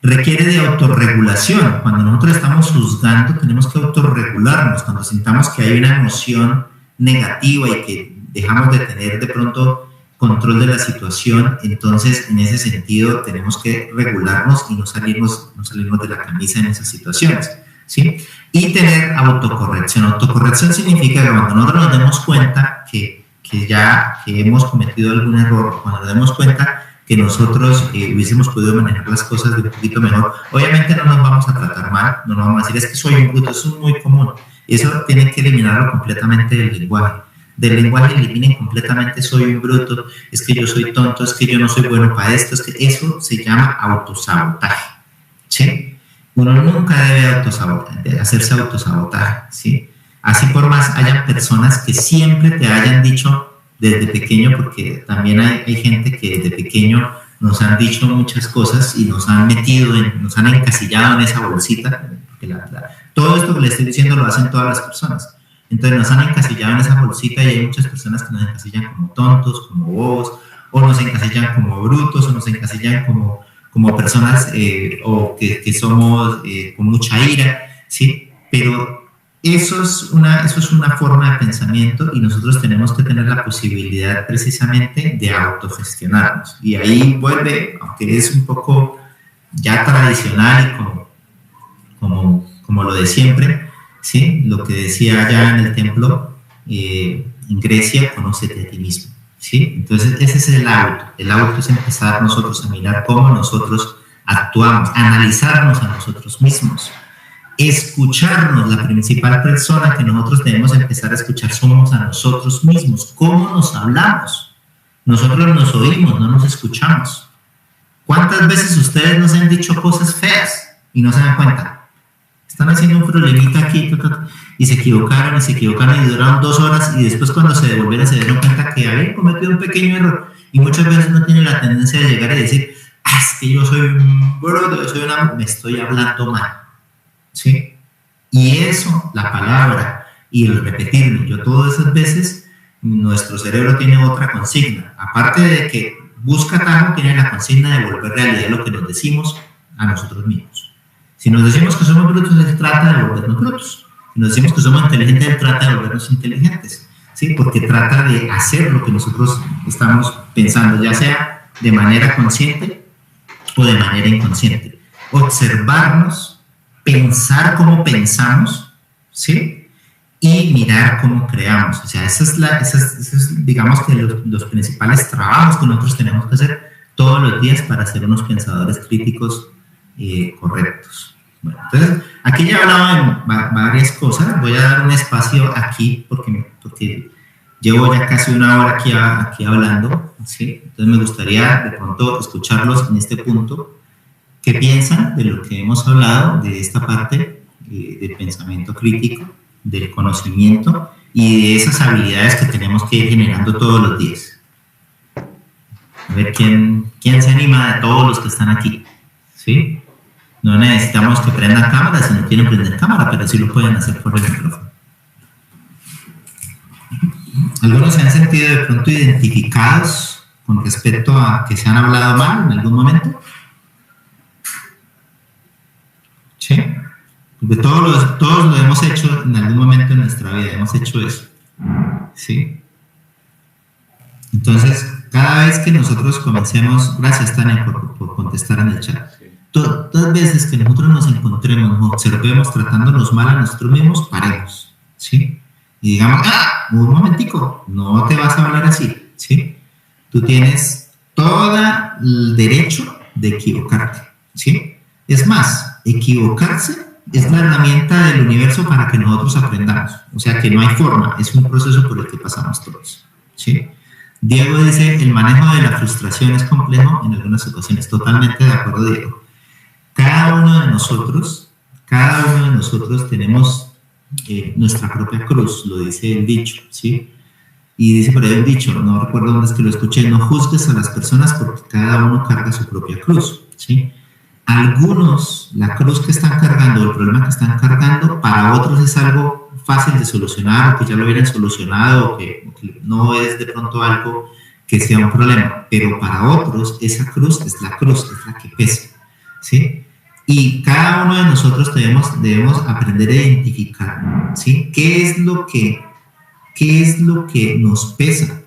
Requiere de autorregulación. Cuando nosotros estamos juzgando, tenemos que autorregularnos. Cuando sintamos que hay una emoción negativa y que dejamos de tener de pronto control de la situación, entonces en ese sentido tenemos que regularnos y no salirnos de la camisa en esas situaciones, ¿sí? Y tener autocorrección. Autocorrección significa que cuando nosotros nos demos cuenta que hemos cometido algún error, cuando nos demos cuenta que nosotros hubiésemos podido manejar las cosas de un poquito mejor, obviamente no nos vamos a tratar mal, no nos vamos a decir es que soy un bruto, eso es muy común. Eso tiene que eliminarlo completamente del lenguaje. Del lenguaje eliminen completamente soy un bruto, es que yo soy tonto, es que yo no soy bueno para esto, es que eso se llama autosabotaje, ¿sí? Uno nunca debe hacerse autosabotaje, ¿sí? Así por más hayan personas que siempre te hayan dicho desde pequeño, porque también hay gente que desde pequeño nos han dicho muchas cosas y nos han nos han encasillado en esa bolsita, porque todo esto que le estoy diciendo lo hacen todas las personas. Entonces nos han encasillado en esa bolsita y hay muchas personas que nos encasillan como tontos, como bobos, o nos encasillan como brutos, o nos encasillan como personas o que somos con mucha ira, ¿sí? Pero eso es una forma de pensamiento y nosotros tenemos que tener la posibilidad precisamente de autogestionarnos. Y ahí vuelve, aunque es un poco ya tradicional y como lo de siempre, ¿sí? Lo que decía allá en el templo, en Grecia, conócete a ti mismo, ¿sí? Entonces ese es el auto. El auto es empezar nosotros a mirar cómo nosotros actuamos, analizarnos a nosotros mismos, escucharnos. La principal persona que nosotros debemos empezar a escuchar somos a nosotros mismos. ¿Cómo nos hablamos? Nosotros nos oímos, no nos escuchamos. ¿Cuántas veces ustedes nos han dicho cosas feas y no se dan cuenta? Están haciendo un problemita aquí y se equivocaron y duraron 2 horas y después cuando se devolvieron se dieron cuenta que habían cometido un pequeño error y muchas veces no tienen la tendencia de llegar y decir, es que yo soy un bruto, me estoy hablando mal, ¿sí? Y eso, la palabra y el repetirlo, yo todas esas veces, nuestro cerebro tiene otra consigna, aparte de que busca atajo, tiene la consigna de volver realidad lo que nos decimos a nosotros mismos. Si nos decimos que somos brutos, él trata de volvernos brutos. Si nos decimos que somos inteligentes, él trata de volvernos inteligentes, ¿sí? Porque trata de hacer lo que nosotros estamos pensando, ya sea de manera consciente o de manera inconsciente. Observarnos, pensar cómo pensamos, ¿sí? Y mirar cómo creamos. O sea, esos digamos que los principales trabajos que nosotros tenemos que hacer todos los días para ser unos pensadores críticos correctos. Bueno, entonces, aquí ya hablaba de varias cosas. Voy a dar un espacio aquí porque llevo ya casi 1 hora aquí hablando, ¿sí? Entonces me gustaría de pronto escucharlos en este punto. ¿Qué piensan de lo que hemos hablado, de esta parte del pensamiento crítico, del conocimiento y de esas habilidades que tenemos que ir generando todos los días? A ver quién se anima de todos los que están aquí, ¿sí? No necesitamos que prendan cámara si no quieren prender cámara, pero sí lo pueden hacer por el micrófono. ¿Algunos se han sentido de pronto identificados con respecto a que se han hablado mal en algún momento? ¿Sí? Porque todos lo hemos hecho en algún momento de nuestra vida, hemos hecho eso, ¿sí? Entonces, cada vez que nosotros comencemos, gracias Tania por contestar en el chat, todas veces que nosotros nos encontremos, nos observemos tratándonos mal a nosotros mismos, paremos, ¿sí? Y digamos, un momentico, no te vas a hablar así, ¿sí? Tú tienes todo el derecho de equivocarte, ¿sí? Es más, equivocarse es la herramienta del universo para que nosotros aprendamos. O sea que no hay forma, es un proceso por el que pasamos todos, ¿sí? Diego dice, el manejo de la frustración es complejo en algunas ocasiones. Totalmente de acuerdo, Diego. Cada uno de nosotros tenemos nuestra propia cruz, lo dice el dicho, ¿sí? Y dice por ahí el dicho, no recuerdo dónde es que lo escuché, no juzgues a las personas porque cada uno carga su propia cruz, ¿sí? Algunos, la cruz que están cargando, el problema que están cargando, para otros es algo fácil de solucionar, o que ya lo hubieran solucionado, o que no es de pronto algo que sea un problema, pero para otros esa cruz es la que pesa, ¿sí? Y cada uno de nosotros debemos aprender a identificar, ¿sí? ¿Qué es lo que nos pesa?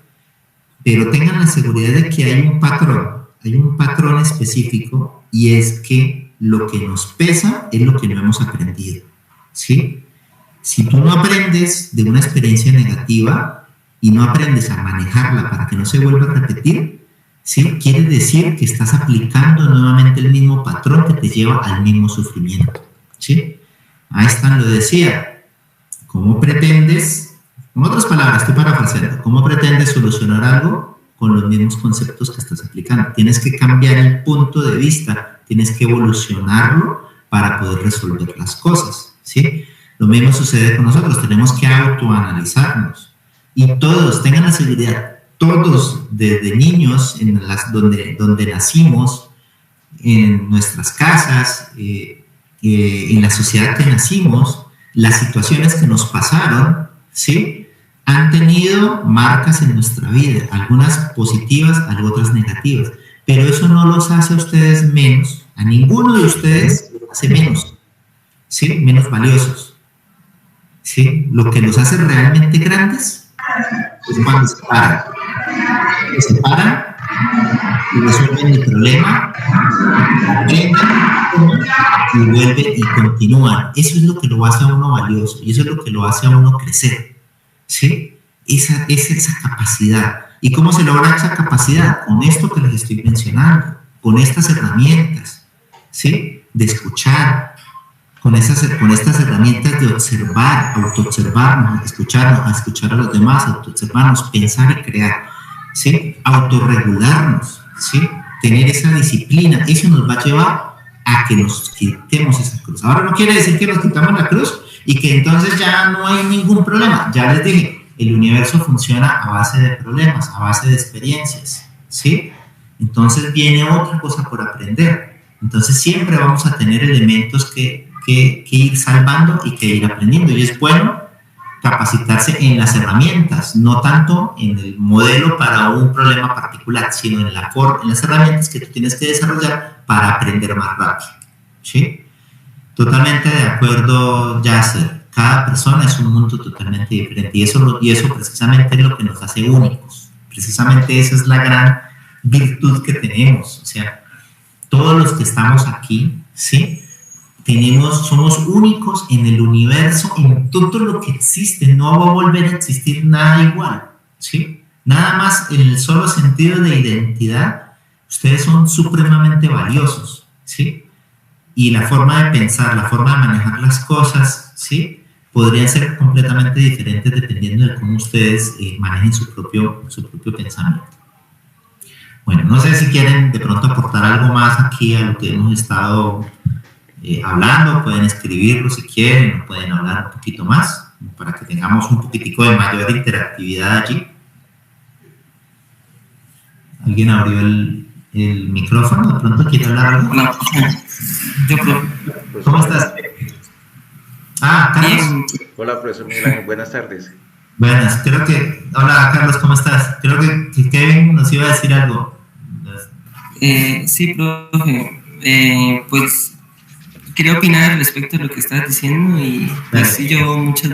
Pero tengan la seguridad de que hay un patrón específico, y es que lo que nos pesa es lo que no hemos aprendido, ¿sí? Si tú no aprendes de una experiencia negativa y no aprendes a manejarla para que no se vuelva a repetir, ¿sí? Quiere decir que estás aplicando nuevamente el mismo patrón que te lleva al mismo sufrimiento, ¿sí? Einstein lo decía, ¿cómo pretendes, en otras palabras, estoy parafraseando, cómo pretendes solucionar algo con los mismos conceptos que estás aplicando? Tienes que cambiar el punto de vista, tienes que evolucionarlo para poder resolver las cosas, ¿sí? Lo mismo sucede con nosotros, tenemos que autoanalizarnos. Y todos, tengan la seguridad, todos desde niños, donde nacimos, en nuestras casas, en la sociedad que nacimos, las situaciones que nos pasaron, ¿sí?, han tenido marcas en nuestra vida, algunas positivas, otras negativas, pero eso no los hace a ustedes menos, a ninguno de ustedes los hace menos, ¿sí?, menos valiosos, ¿sí? Lo que los hace realmente grandes es cuando se paran y resuelven el problema, aprenden y vuelven y continúan. Eso es lo que lo hace a uno valioso y eso es lo que lo hace a uno crecer, ¿sí? Esa capacidad. ¿Y cómo se logra esa capacidad? Con esto que les estoy mencionando, con estas herramientas, ¿sí?, de escuchar, con estas herramientas de observar, autoobservarnos, escuchar a los demás, autoobservarnos, pensar y crear, ¿sí?, autorregularnos, ¿sí?, tener esa disciplina. Eso nos va a llevar a que nos quitemos esa cruz. Ahora no quiere decir que nos quitamos la cruz y que entonces ya no hay ningún problema. Ya les dije, el universo funciona a base de problemas, a base de experiencias, ¿sí? Entonces viene otra cosa por aprender. Entonces siempre vamos a tener elementos que ir salvando y que ir aprendiendo. Y es bueno capacitarse en las herramientas, no tanto en el modelo para un problema particular, sino en las herramientas que tú tienes que desarrollar para aprender más rápido, ¿sí? Totalmente de acuerdo, Yasser. Cada persona es un mundo totalmente diferente y eso precisamente es lo que nos hace únicos. Precisamente esa es la gran virtud que tenemos. O sea, todos los que estamos aquí, ¿sí?, somos únicos en el universo, en todo lo que existe. No va a volver a existir nada igual, ¿sí? Nada más en el solo sentido de identidad, ustedes son supremamente valiosos, ¿sí? Y la forma de pensar, la forma de manejar las cosas, ¿sí?, podrían ser completamente diferentes dependiendo de cómo ustedes manejen su propio pensamiento. Bueno, no sé si quieren de pronto aportar algo más aquí a lo que hemos estado hablando. Pueden escribirlo si quieren, pueden hablar un poquito más para que tengamos un poquitico de mayor interactividad allí. ¿Alguien abrió el micrófono? ¿De pronto quiere hablar algo? No, yo creo. ¿Cómo estás? Carlos. Hola, profesor Miguel Ángel, buenas tardes. Buenas, hola Carlos, ¿cómo estás? Creo que Kevin nos iba a decir algo. Sí, profe, pues quería opinar respecto a lo que estás diciendo y pues yo muchas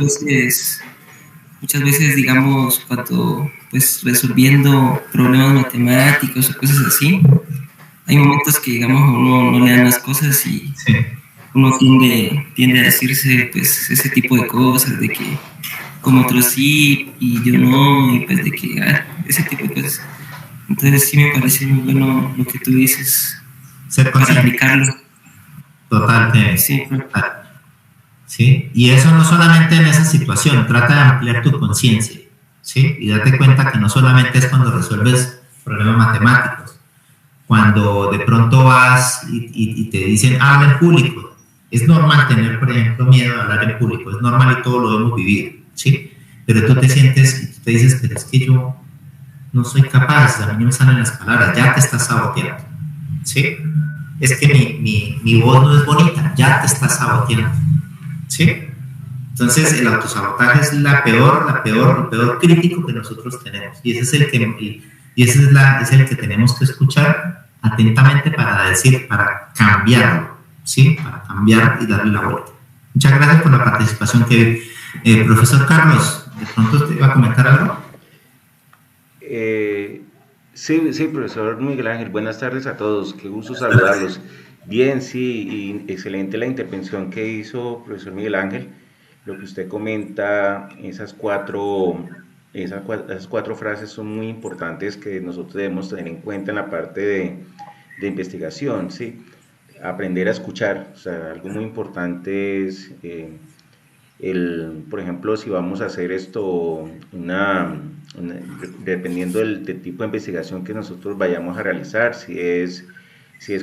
veces digamos cuando pues resolviendo problemas matemáticos o cosas así, hay momentos que digamos uno no le dan las cosas y sí, uno tiende a decirse pues ese tipo de cosas de que como otros sí y yo no, y pues de que ese tipo de cosas. Entonces sí me parece muy bueno lo que tú dices para aplicarlo. Total. Sí. ¿Sí? Y eso no solamente en esa situación, trata de ampliar tu conciencia, ¿sí? Y date cuenta que no solamente es cuando resuelves problemas matemáticos, cuando de pronto vas y te dicen habla en público. Es normal tener, por ejemplo, miedo a hablar en público, es normal y todo lo hemos vivido, ¿sí? Pero tú te sientes y tú te dices, pero es que yo no soy capaz, a mí no me salen las palabras, ya te estás saboteando, ¿sí? Es que mi voz no es bonita, ya te estás saboteando, ¿sí? Entonces el autosabotaje es el peor crítico que nosotros tenemos, y ese es el que tenemos que escuchar atentamente para cambiarlo, ¿sí? Para cambiar y darle la vuelta. Muchas gracias por la participación, Kevin. Profesor Carlos, ¿de pronto usted iba a comentar algo? Sí, profesor Miguel Ángel, buenas tardes a todos, qué gusto saludarlos. Bien, sí, y excelente la intervención que hizo profesor Miguel Ángel. Lo que usted comenta, esas cuatro frases son muy importantes que nosotros debemos tener en cuenta en la parte de investigación, ¿sí? Aprender a escuchar, o sea, algo muy importante es, por ejemplo, si vamos a hacer esto, dependiendo del tipo de investigación que nosotros vayamos a realizar, si es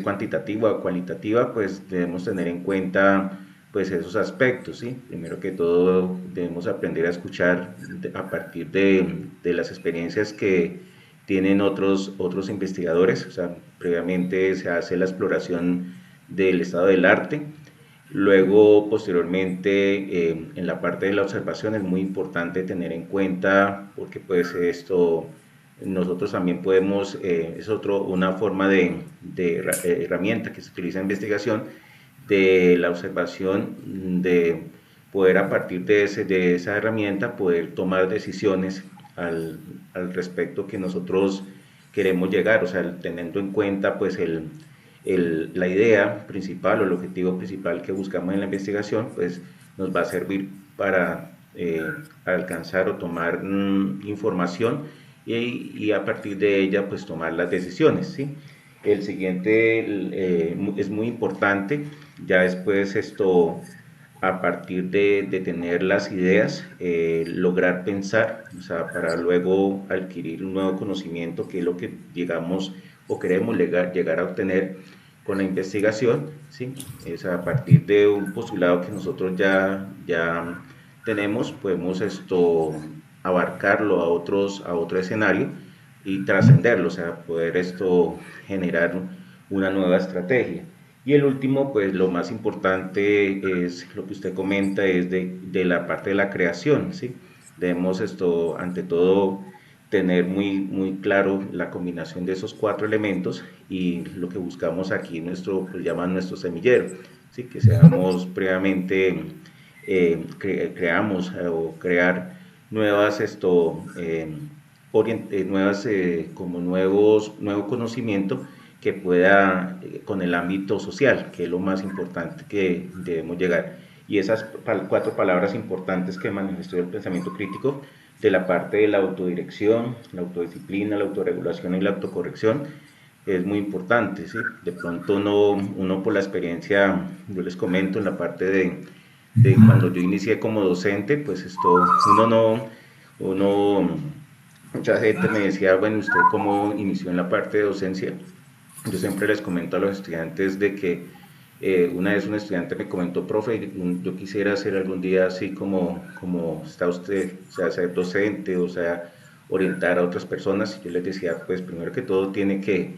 cuantitativa o cualitativa, pues debemos tener en cuenta pues esos aspectos, ¿sí? Primero que todo debemos aprender a escuchar a partir de las experiencias que tienen otros investigadores, o sea, previamente se hace la exploración del estado del arte, luego posteriormente en la parte de la observación es muy importante tener en cuenta, porque pues esto nosotros también podemos, es una forma de herramienta que se utiliza en investigación, de la observación, de poder a partir de esa herramienta poder tomar decisiones al respecto que nosotros queremos llegar, o sea, teniendo en cuenta pues la idea principal o el objetivo principal que buscamos en la investigación, pues nos va a servir para alcanzar o tomar información y a partir de ella pues tomar las decisiones, ¿sí? El siguiente es muy importante, ya después a partir de tener las ideas, lograr pensar, o sea, para luego adquirir un nuevo conocimiento, que es lo que llegamos o queremos llegar a obtener con la investigación, ¿sí? Es a partir de un postulado que nosotros ya tenemos, podemos abarcarlo a otro escenario y trascenderlo, o sea, poder generar una nueva estrategia. Y el último, pues lo más importante es lo que usted comenta, es de la parte de la creación, ¿sí? Debemos ante todo tener muy claro la combinación de esos 4 elementos, y lo que buscamos aquí pues llaman nuestro semillero, ¿sí? Que seamos previamente, creamos o crear nuevas nuevo conocimiento que pueda con el ámbito social, que es lo más importante que debemos llegar. Y esas 4 palabras importantes que manifestó el pensamiento crítico, de la parte de la autodirección, la autodisciplina, la autorregulación y la autocorrección, es muy importante, ¿sí? De pronto uno por la experiencia, yo les comento en la parte de cuando yo inicié como docente, pues mucha gente me decía, bueno, ¿usted cómo inició en la parte de docencia? Yo siempre les comento a los estudiantes de que una vez un estudiante me comentó, profe, yo quisiera hacer algún día así como está usted, o sea, ser docente, o sea, orientar a otras personas. Y yo les decía, pues primero que todo tiene que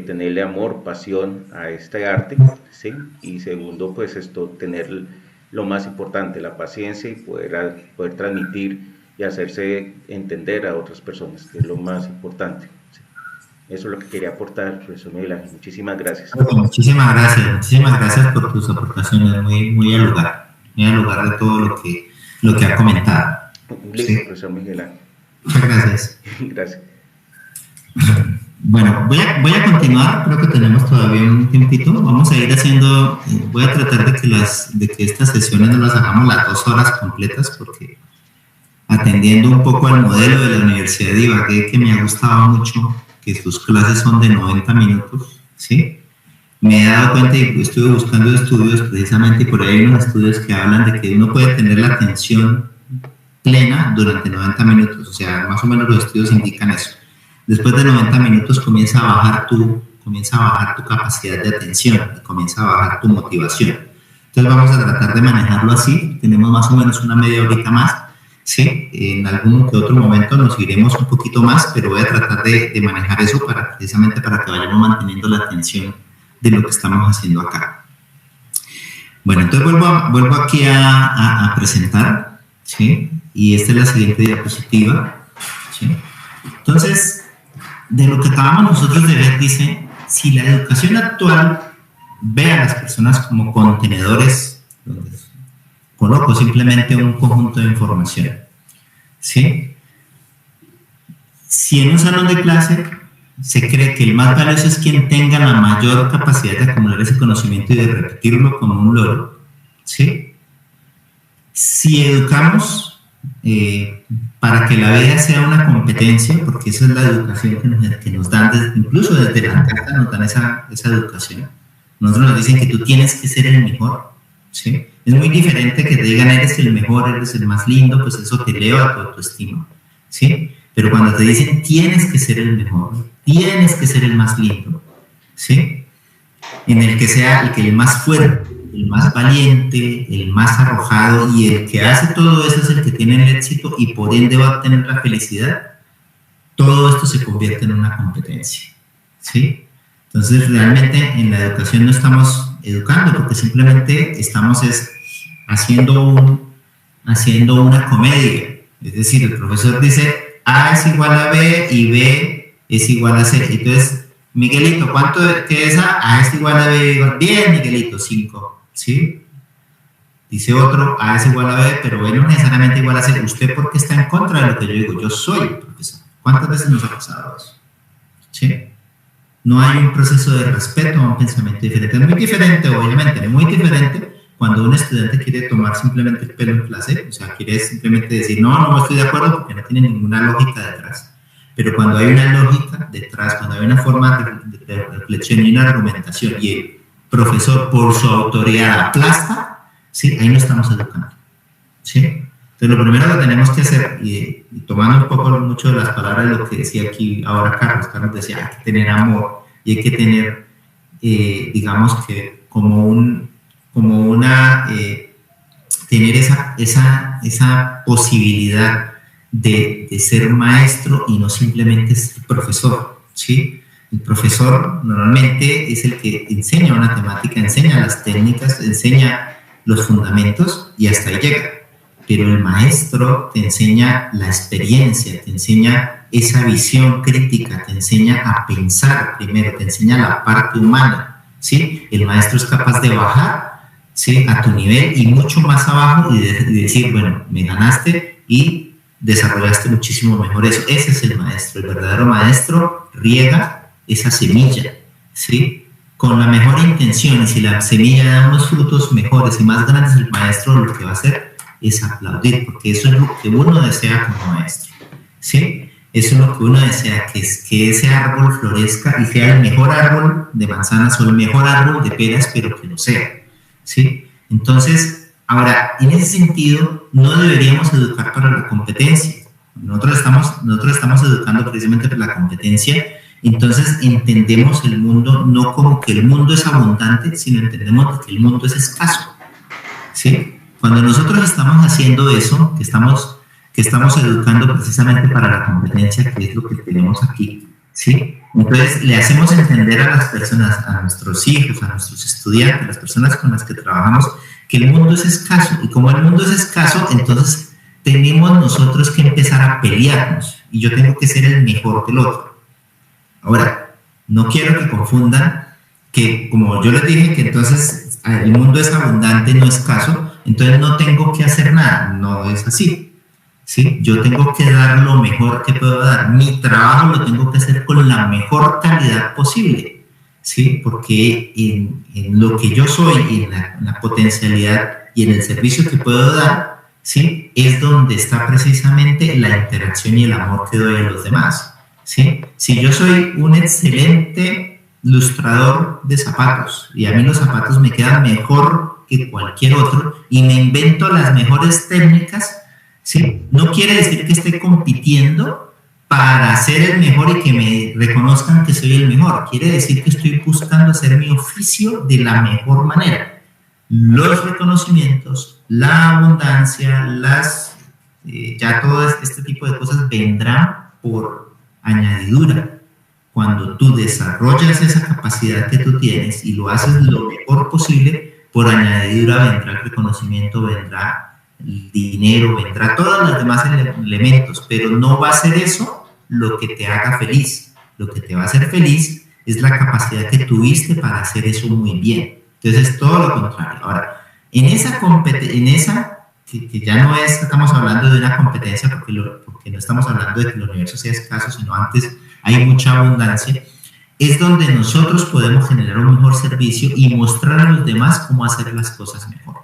tenerle amor, pasión a este arte, ¿sí? Y segundo, pues tener lo más importante, la paciencia, y poder transmitir y hacerse entender a otras personas, que es lo más importante, ¿sí? Eso es lo que quería aportar, profesor Miguel Ángel. Muchísimas gracias. Muchísimas gracias por tus aportaciones, muy al lugar de todo lo que ha comentado. Listo, ¿sí? Profesor Miguel Ángel. Muchas gracias. Gracias. Bueno, voy a continuar, creo que tenemos todavía un tiempito. Vamos a ir haciendo, voy a tratar de que estas sesiones no las hagamos las 2 horas completas, porque atendiendo un poco al modelo de la Universidad de Ibagué, que me ha gustado mucho, que sus clases son de 90 minutos, ¿sí? me he dado cuenta y estuve buscando estudios precisamente, y por ahí hay unos estudios que hablan de que uno puede tener la atención plena durante 90 minutos, o sea, más o menos los estudios indican eso. Después de 90 minutos comienza a bajar tu capacidad de atención y comienza a bajar tu motivación. Entonces vamos a tratar de manejarlo así, tenemos más o menos una media horita más, ¿sí? En algún que otro momento nos iremos un poquito más, pero voy a tratar de manejar eso precisamente para que vayamos manteniendo la atención de lo que estamos haciendo acá. Bueno, entonces vuelvo aquí a presentar, ¿sí? Y esta es la siguiente diapositiva, ¿sí? Entonces, de lo que acabamos nosotros de ver, dice, si la educación actual ve a las personas como contenedores, donde coloco simplemente un conjunto de información, ¿sí? Si en un salón de clase se cree que el más valioso es quien tenga la mayor capacidad de acumular ese conocimiento y de repetirlo como un loro, ¿sí? Si educamos para que la vida sea una competencia, porque esa es la educación que nos dan, incluso desde la casa nos dan esa educación. Nosotros nos dicen que tú tienes que ser el mejor, ¿sí? Es muy diferente que te digan eres el mejor, eres el más lindo, pues eso te eleva tu autoestima, ¿sí? Pero cuando te dicen tienes que ser el mejor, tienes que ser el más lindo, ¿sí? En el que sea el más fuerte, el más valiente, el más arrojado, y el que hace todo eso es el que tiene el éxito y por ende va a obtener la felicidad. Todo esto se convierte en una competencia, ¿sí? Entonces realmente en la educación no estamos educando, porque simplemente estamos haciendo una comedia. Es decir, el profesor dice A es igual a B y B es igual a C. Entonces, Miguelito, ¿cuánto que es A? A es igual a B. Bien, Miguelito, 5. ¿Sí? Dice otro, A es igual a B, pero B no necesariamente igual a C. ¿Usted por qué está en contra de lo que yo digo? Yo soy el profesor. ¿Cuántas veces nos ha pasado eso? ¿Sí? No hay un proceso de respeto a un pensamiento diferente. Es muy diferente, obviamente, muy diferente cuando un estudiante quiere tomar simplemente el pelo en clase, o sea, quiere simplemente decir, no estoy de acuerdo porque no tiene ninguna lógica detrás. Pero cuando hay una lógica detrás, cuando hay una forma de reflexión y una argumentación, y el profesor por su autoridad aplasta, ¿sí? Ahí no estamos educando, ¿sí? Entonces lo primero que tenemos que hacer, y tomando un poco mucho de las palabras de lo que decía aquí ahora Carlos decía, hay que tener amor y hay que tener, digamos que tener esa posibilidad de ser maestro y no simplemente ser profesor, ¿sí? El profesor normalmente es el que enseña una temática, enseña las técnicas, enseña los fundamentos y hasta ahí llega. Pero el maestro te enseña la experiencia, te enseña esa visión crítica, te enseña a pensar primero, te enseña la parte humana, ¿sí? El maestro es capaz de bajar, ¿sí?, a tu nivel y mucho más abajo y decir, bueno, me ganaste y desarrollaste muchísimo mejor eso. Ese es el maestro. El verdadero maestro riega esa semilla, ¿sí?, con la mejor intención, y si la semilla da unos frutos mejores y más grandes, el maestro lo que va a hacer es aplaudir, porque eso es lo que uno desea como maestro, ¿sí? Eso es lo que uno desea, que ese árbol florezca y sea el mejor árbol de manzanas o el mejor árbol de peras, pero que lo sea, ¿sí? Entonces, ahora, en ese sentido, no deberíamos educar para la competencia. Nosotros estamos educando precisamente para la competencia. Entonces entendemos el mundo no como que el mundo es abundante, sino entendemos que el mundo es escaso, ¿sí? Cuando nosotros estamos haciendo eso, que estamos educando precisamente para la competencia, que es lo que tenemos aquí, ¿sí? Entonces le hacemos entender a las personas, a nuestros hijos, a nuestros estudiantes, a las personas con las que trabajamos, que el mundo es escaso, y como el mundo es escaso, entonces tenemos nosotros que empezar a pelearnos, y yo tengo que ser el mejor del otro. Ahora, no quiero que confundan que, como yo les dije, que entonces el mundo es abundante, no escaso, entonces no tengo que hacer nada. No es así, ¿sí? Yo tengo que dar lo mejor que puedo dar. Mi trabajo lo tengo que hacer con la mejor calidad posible, ¿sí? Porque en lo que yo soy, en la potencialidad y en el servicio que puedo dar, ¿sí?, es donde está precisamente la interacción y el amor que doy a los demás, ¿sí? Si yo soy un excelente lustrador de zapatos y a mí los zapatos me quedan mejor que cualquier otro y me invento las mejores técnicas, ¿sí? No quiere decir que esté compitiendo para ser el mejor y que me reconozcan que soy el mejor. Quiere decir que estoy buscando hacer mi oficio de la mejor manera. Los reconocimientos, la abundancia, ya todo este tipo de cosas vendrán por añadidura. Cuando tú desarrollas esa capacidad que tú tienes y lo haces lo mejor posible, por añadidura vendrá el reconocimiento, vendrá el dinero, vendrá todos los demás elementos, pero no va a ser eso lo que te haga feliz. Lo que te va a hacer feliz es la capacidad que tuviste para hacer eso muy bien. Entonces es todo lo contrario. Ahora, en esa que ya no estamos hablando de una competencia porque no estamos hablando de que el universo sea escaso, sino antes hay mucha abundancia, es donde nosotros podemos generar un mejor servicio y mostrar a los demás cómo hacer las cosas mejor.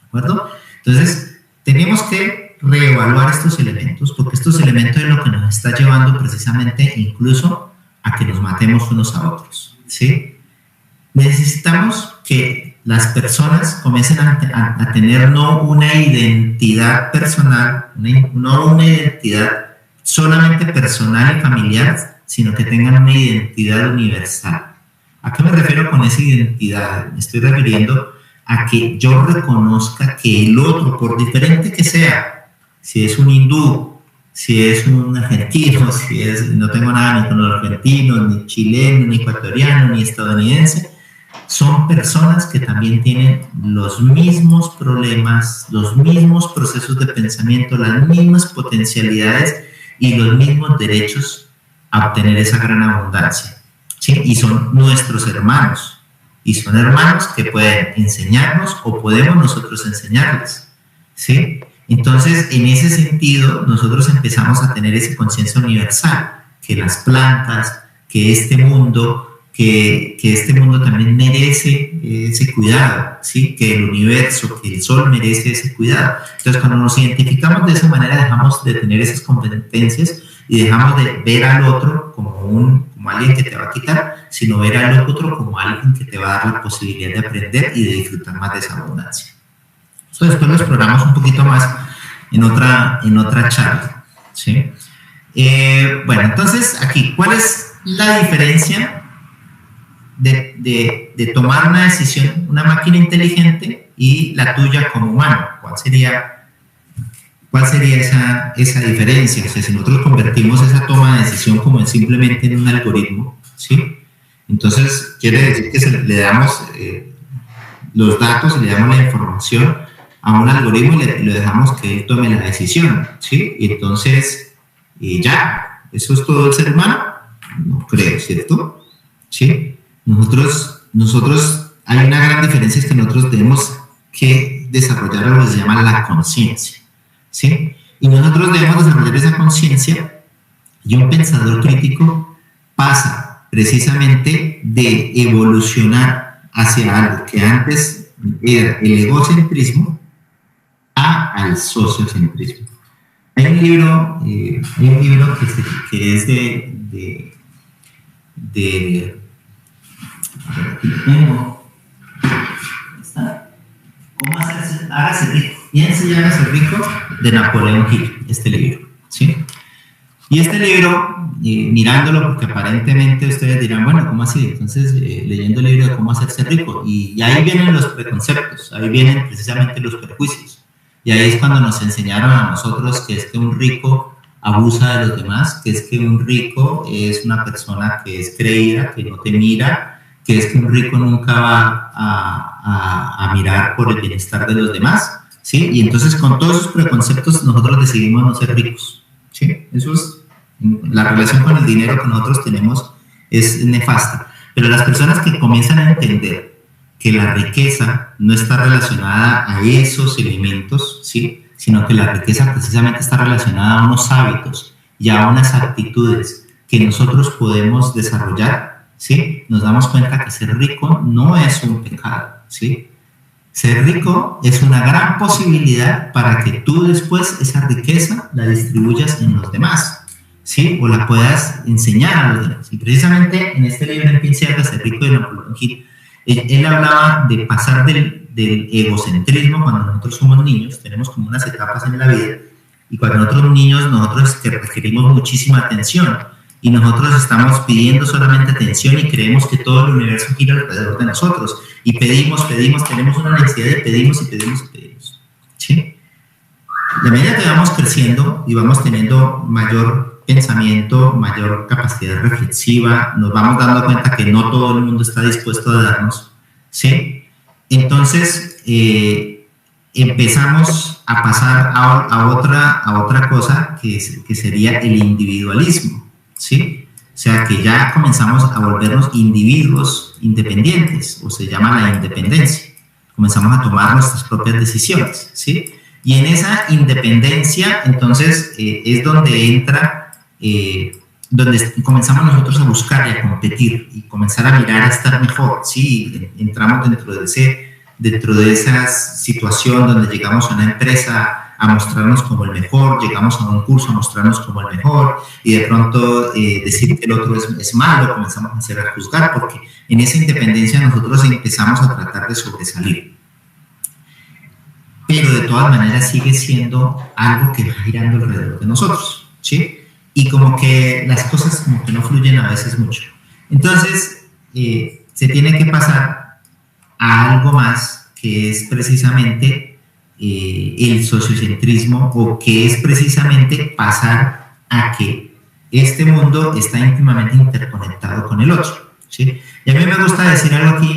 ¿De acuerdo? Entonces, tenemos que reevaluar estos elementos, porque estos elementos es lo que nos está llevando precisamente incluso a que nos matemos unos a otros, ¿sí? Necesitamos que las personas comiencen a tener no una identidad personal, no una identidad solamente personal y familiar, sino que tengan una identidad universal. ¿A qué me refiero con esa identidad? Me estoy refiriendo a que yo reconozca que el otro, por diferente que sea, si es un hindú, si es un argentino, no tengo nada ni con los argentinos, ni chileno, ni ecuatoriano, ni estadounidense, son personas que también tienen los mismos problemas, los mismos procesos de pensamiento, las mismas potencialidades y los mismos derechos a obtener esa gran abundancia, ¿sí? Y son nuestros hermanos, y son hermanos que pueden enseñarnos o podemos nosotros enseñarles, ¿sí? Entonces, en ese sentido, nosotros empezamos a tener esa conciencia universal, que las plantas, que este mundo también merece ese cuidado, ¿sí? Que el universo, que el sol merece ese cuidado. Entonces, cuando nos identificamos de esa manera, dejamos de tener esas competencias y dejamos de ver al otro como alguien que te va a quitar, sino ver al otro como alguien que te va a dar la posibilidad de aprender y de disfrutar más de esa abundancia. Eso después lo exploramos un poquito más en otra charla, ¿sí? Bueno, entonces aquí, ¿cuál es la diferencia de tomar una decisión, una máquina inteligente y la tuya como humano? ¿Cuál sería esa diferencia? O sea, si nosotros convertimos esa toma de decisión como simplemente en un algoritmo, ¿sí? Entonces quiere decir que le damos los datos y le damos la información a un algoritmo y le dejamos que él tome la decisión, ¿sí? Y entonces, ya, ¿eso es todo el ser humano? No creo, ¿cierto? ¿Sí? Nosotros, hay una gran diferencia, es que nosotros tenemos que desarrollar lo que se llama la conciencia, ¿sí? Y nosotros debemos desarrollar esa conciencia, y un pensador crítico pasa precisamente de evolucionar hacia algo que antes era el egocentrismo al sociocentrismo. Hay un libro que es Hágase rico. Piense y hágase rico, de Napoleón Hill, este libro, ¿sí? Y este libro, mirándolo, porque aparentemente ustedes dirán, bueno, ¿cómo así? Entonces, leyendo el libro de cómo hacerse rico, y ahí vienen los preconceptos, ahí vienen precisamente los prejuicios, y ahí es cuando nos enseñaron a nosotros que es que un rico abusa de los demás, que es que un rico es una persona que es creída, que no te mira, que es que un rico nunca va a mirar por el bienestar de los demás, ¿sí? Y entonces con todos esos preconceptos nosotros decidimos no ser ricos, ¿sí? Eso es, la relación con el dinero que nosotros tenemos es nefasta, pero las personas que comienzan a entender que la riqueza no está relacionada a esos elementos, ¿sí? Sino que la riqueza precisamente está relacionada a unos hábitos y a unas actitudes que nosotros podemos desarrollar, ¿sí? Nos damos cuenta que ser rico no es un pecado, ¿sí? Ser rico es una gran posibilidad para que tú después esa riqueza la distribuyas en los demás, ¿sí? O la puedas enseñar a los demás. Y precisamente en este libro, En Piense y Hágase Rico, de Napoleón Hill, él hablaba de pasar del egocentrismo cuando nosotros somos niños, tenemos como unas etapas en la vida, y cuando nosotros niños, nosotros que requerimos muchísima atención, y nosotros estamos pidiendo solamente atención y creemos que todo el universo gira alrededor de nosotros, y pedimos, tenemos una necesidad de pedimos, ¿sí? De medida que vamos creciendo y vamos teniendo mayor pensamiento, mayor capacidad reflexiva, nos vamos dando cuenta que no todo el mundo está dispuesto a darnos, ¿sí? Entonces empezamos a pasar a otra cosa que sería el individualismo, ¿sí? O sea, que ya comenzamos a volvernos individuos independientes, o se llama la independencia. Comenzamos a tomar nuestras propias decisiones, ¿sí? Y en esa independencia, entonces, es donde entra, donde comenzamos nosotros a buscar y a competir y comenzar a mirar a estar mejor, ¿sí? Entramos dentro de esa situación donde llegamos a una empresa a mostrarnos como el mejor, llegamos a un curso a mostrarnos como el mejor, y de pronto decir que el otro es malo, comenzamos a hacer a juzgar, porque en esa independencia nosotros empezamos a tratar de sobresalir. Pero de todas maneras sigue siendo algo que va girando alrededor de nosotros, ¿sí? Y como que las cosas como que no fluyen a veces mucho. Entonces, se tiene que pasar a algo más, que es precisamente el sociocentrismo, o que es precisamente pasar a que este mundo está íntimamente interconectado con el otro, ¿sí? Y a mí me gusta decir algo aquí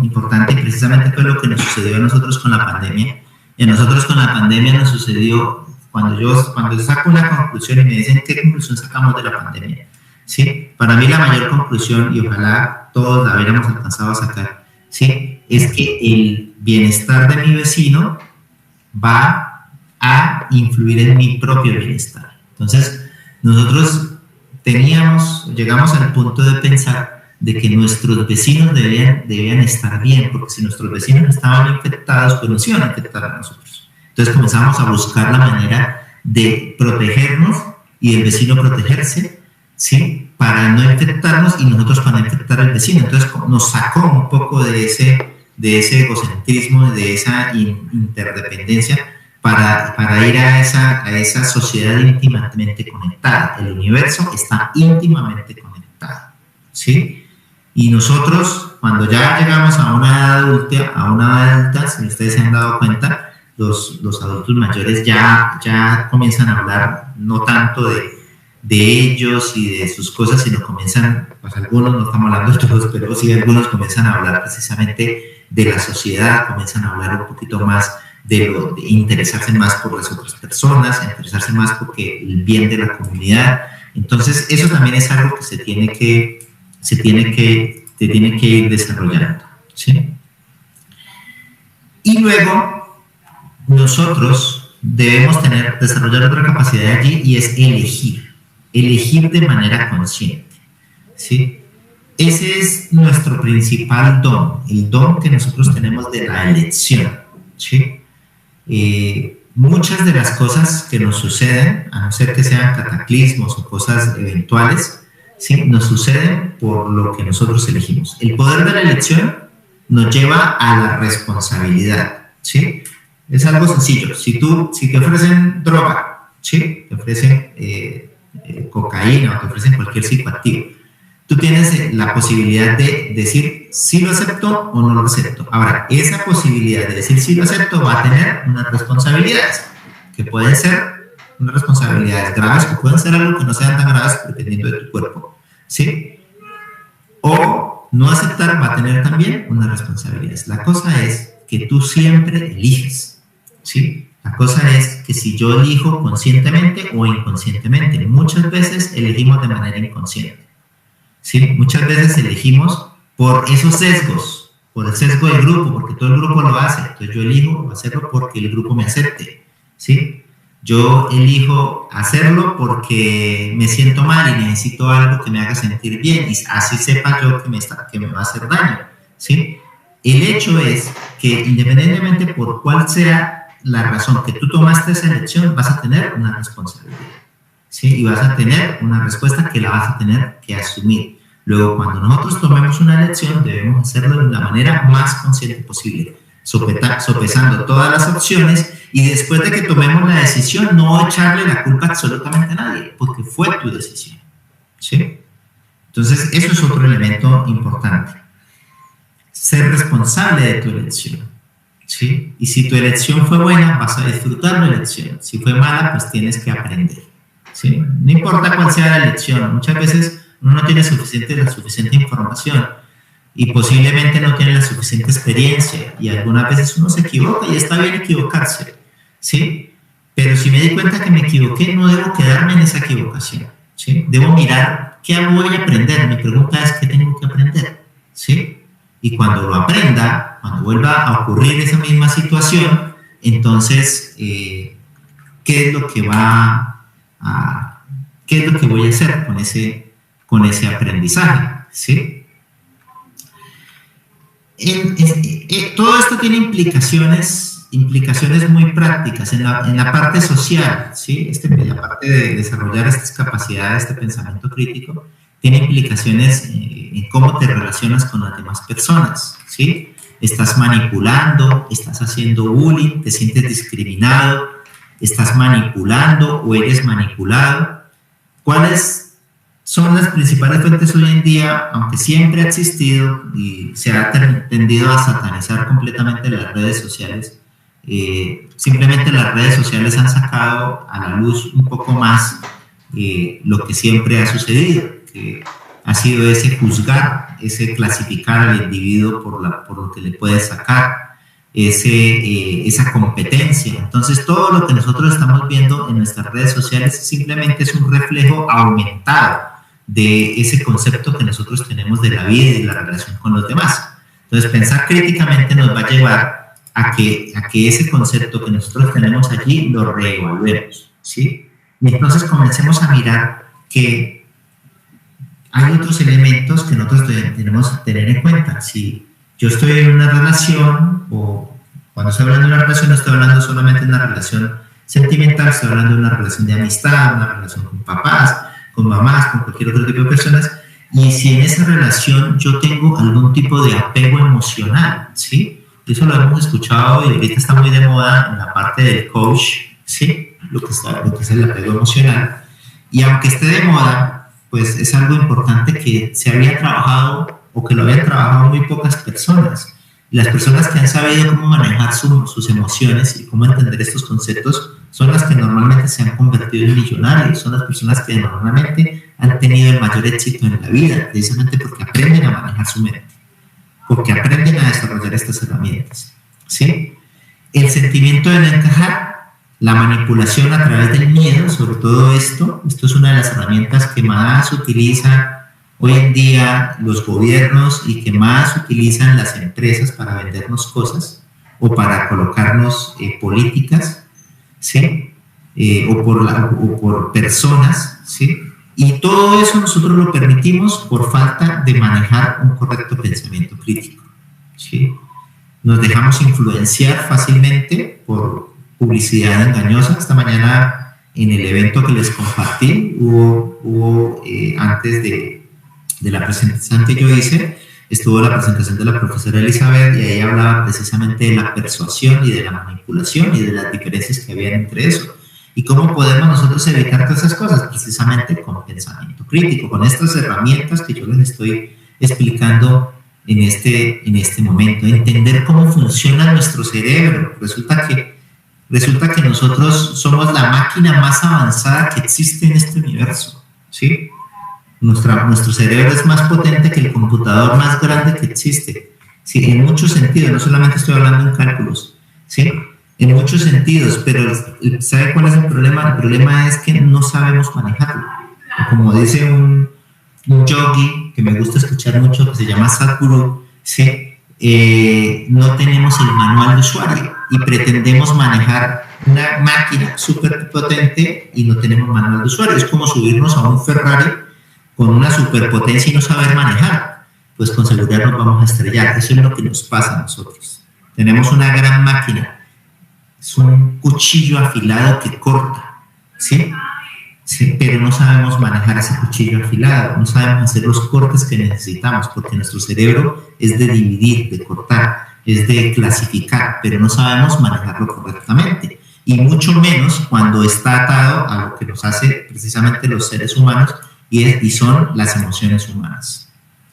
importante, y precisamente fue lo que nos sucedió a nosotros con la pandemia. Y a nosotros con la pandemia nos sucedió, cuando yo saco una conclusión y me dicen qué conclusión sacamos de la pandemia, ¿sí? Para mí la mayor conclusión, y ojalá todos la hubiéramos alcanzado a sacar, ¿sí? Es que el bienestar de mi vecino va a influir en mi propio bienestar. Entonces, nosotros llegamos al punto de pensar de que nuestros vecinos debían estar bien, porque si nuestros vecinos estaban infectados, pues nos iban a infectar a nosotros. Entonces comenzamos a buscar la manera de protegernos y el vecino protegerse, ¿sí? Para no infectarnos y nosotros para no infectar al vecino. Entonces nos sacó un poco de ese egocentrismo, de esa interdependencia, para ir a esa sociedad íntimamente conectada. El universo está íntimamente conectado, ¿sí? Y nosotros, cuando ya llegamos a una edad adulta, si ustedes se han dado cuenta, los adultos mayores ya comienzan a hablar no tanto de ellos y de sus cosas, sino comienzan, pues algunos, no estamos hablando de todos, pero sí algunos comienzan a hablar precisamente de la sociedad, comienzan a hablar un poquito más de interesarse más por las otras personas, interesarse más porque el bien de la comunidad. Entonces, eso también es algo que se tiene que ir desarrollando, ¿sí? Y luego, nosotros debemos desarrollar otra capacidad allí, y es elegir de manera consciente, ¿sí? Ese es nuestro principal don, el don que nosotros tenemos de la elección, ¿sí? Muchas de las cosas que nos suceden, a no ser que sean cataclismos o cosas eventuales, ¿sí? Nos suceden por lo que nosotros elegimos. El poder de la elección nos lleva a la responsabilidad, ¿sí? Es algo sencillo. Si te ofrecen droga, ¿sí? Te ofrecen cocaína o te ofrecen cualquier psicoactivo, tú tienes la posibilidad de decir si lo acepto o no lo acepto. Ahora, esa posibilidad de decir si lo acepto va a tener unas responsabilidades, que pueden ser unas responsabilidades graves, que pueden ser algo que no sean tan graves dependiendo de tu cuerpo, ¿sí? O no aceptar va a tener también unas responsabilidades. La cosa es que tú siempre eliges, ¿sí? La cosa es que si yo elijo conscientemente o inconscientemente, muchas veces elegimos de manera inconsciente, ¿sí? Muchas veces elegimos por esos sesgos, por el sesgo del grupo, porque todo el grupo lo hace. Entonces yo elijo hacerlo porque el grupo me acepte, ¿sí? Yo elijo hacerlo porque me siento mal y necesito algo que me haga sentir bien, y así sepa yo que me va a hacer daño, ¿sí? El hecho es que independientemente por cuál sea la razón que tú tomaste esa elección, vas a tener una responsabilidad, ¿sí? Y vas a tener una respuesta que la vas a tener que asumir. Luego, cuando nosotros tomemos una elección, debemos hacerlo de la manera más consciente posible, sopesando todas las opciones, y después de que tomemos la decisión, no echarle la culpa absolutamente a nadie, porque fue tu decisión, ¿sí? Entonces, eso es otro elemento importante. Ser responsable de tu elección, ¿sí? Y si tu elección fue buena, vas a disfrutar la elección. Si fue mala, pues tienes que aprender, ¿sí? No importa cuál sea la elección. Muchas veces uno no tiene la suficiente información y posiblemente no tiene la suficiente experiencia, y algunas veces uno se equivoca y está bien equivocarse, ¿sí? Pero si me di cuenta que me equivoqué, no debo quedarme en esa equivocación, ¿sí? Debo mirar qué voy a aprender. Mi pregunta es: ¿qué tengo que aprender? ¿Sí? Y cuando lo aprenda, cuando vuelva a ocurrir esa misma situación, entonces, ¿qué es lo que voy a hacer con ese aprendizaje? ¿Sí? Todo esto tiene implicaciones muy prácticas en la parte social, ¿sí? La parte de desarrollar estas capacidades, este pensamiento crítico, tiene implicaciones en cómo te relacionas con las demás personas, ¿sí? Estás manipulando, estás haciendo bullying, te sientes discriminado, estás manipulando o eres manipulado. ¿Cuáles son las principales fuentes hoy en día? Aunque siempre ha existido y se ha tendido a satanizar completamente las redes sociales, simplemente las redes sociales han sacado a la luz un poco más lo que siempre ha sucedido, que ha sido ese juzgar, ese clasificar al individuo por lo que le puede sacar, esa competencia. Entonces, todo lo que nosotros estamos viendo en nuestras redes sociales simplemente es un reflejo aumentado de ese concepto que nosotros tenemos de la vida y de la relación con los demás. Entonces, pensar críticamente nos va a llevar a que ese concepto que nosotros tenemos allí lo reevaluemos, ¿sí? Y entonces comencemos a mirar que hay otros elementos que nosotros tenemos que tener en cuenta. Si yo estoy en una relación, o cuando estoy hablando de una relación, no estoy hablando solamente de una relación sentimental, estoy hablando de una relación de amistad, una relación con papás, con mamás, con cualquier otro tipo de personas, y si en esa relación yo tengo algún tipo de apego emocional, ¿sí? Eso lo hemos escuchado y ahorita está muy de moda en la parte del coach, ¿sí? Lo que es el apego emocional. Y aunque esté de moda, pues es algo importante que se había trabajado, o que lo habían trabajado muy pocas personas. Y las personas que han sabido cómo manejar sus emociones y cómo entender estos conceptos son las que normalmente se han convertido en millonarios, son las personas que normalmente han tenido el mayor éxito en la vida, precisamente porque aprenden a manejar su mente, porque aprenden a desarrollar estas herramientas, ¿sí? El sentimiento de no encajar, la manipulación a través del miedo, sobre todo esto es una de las herramientas que más utilizan hoy en día los gobiernos y que más utilizan las empresas para vendernos cosas o para colocarnos políticas, ¿sí? O por personas, ¿sí? Y todo eso nosotros lo permitimos por falta de manejar un correcto pensamiento crítico, ¿sí? Nos dejamos influenciar fácilmente por publicidad engañosa. Esta mañana en el evento que les compartí hubo antes de la presentación que yo hice, estuvo la presentación de la profesora Elizabeth, y ahí hablaba precisamente de la persuasión y de la manipulación y de las diferencias que había entre eso. ¿Y cómo podemos nosotros evitar todas esas cosas? Precisamente con pensamiento crítico, con estas herramientas que yo les estoy explicando en este momento. Entender cómo funciona nuestro cerebro. Resulta que nosotros somos la máquina más avanzada que existe en este universo, ¿sí? Nuestro cerebro es más potente que el computador más grande que existe, ¿sí? En muchos sentidos, no solamente estoy hablando en cálculos, ¿sí? En muchos sentidos, pero ¿sabe cuál es el problema? El problema es que no sabemos manejarlo. Como dice un yogi que me gusta escuchar mucho, que se llama Sadhguru, ¿sí? No tenemos el manual de usuario y pretendemos manejar una máquina súper potente y no tenemos manual de usuario. Es como subirnos a un Ferrari con una superpotencia y no saber manejar, pues con seguridad nos vamos a estrellar. Eso es lo que nos pasa a nosotros. Tenemos una gran máquina, es un cuchillo afilado que corta, ¿sí? ¿sí? Pero no sabemos manejar ese cuchillo afilado, no sabemos hacer los cortes que necesitamos, porque nuestro cerebro es de dividir, de cortar, es de clasificar, pero no sabemos manejarlo correctamente. Y mucho menos cuando está atado a lo que nos hace precisamente los seres humanos, y son las emociones humanas,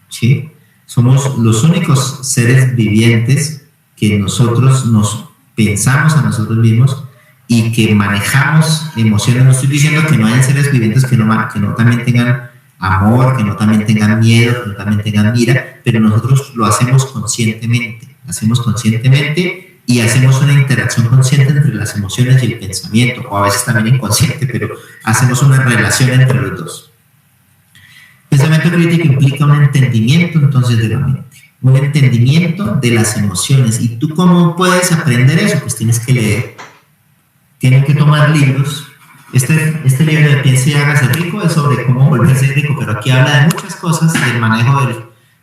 ¿sí? Somos los únicos seres vivientes que nosotros nos pensamos a nosotros mismos y que manejamos emociones. No estoy diciendo que no hayan seres vivientes que no también tengan amor, que no también tengan miedo, que no también tengan ira, pero nosotros lo hacemos conscientemente y hacemos una interacción consciente entre las emociones y el pensamiento, o a veces también inconsciente, pero hacemos una relación entre los dos. Pensamiento crítico implica un entendimiento entonces de la mente, un entendimiento de las emociones. ¿Y tú cómo puedes aprender eso? Pues tienes que leer, tienes que tomar libros. Este libro de Piense y hágase rico es sobre cómo volverse rico, pero aquí habla de muchas cosas, del manejo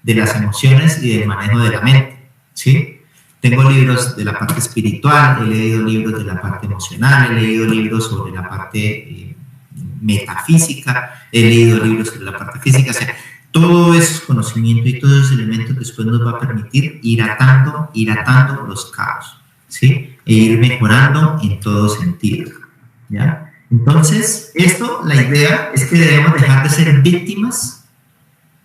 de las emociones y del manejo de la mente, ¿sí? Tengo libros de la parte espiritual, he leído libros de la parte emocional, he leído libros sobre la parte metafísica, he leído libros sobre la parte física. O sea, todo ese conocimiento y todos esos elementos después nos va a permitir ir atando los cabos, ¿sí? E ir mejorando en todo sentido, ¿ya? Entonces, la idea es que debemos dejar de ser víctimas,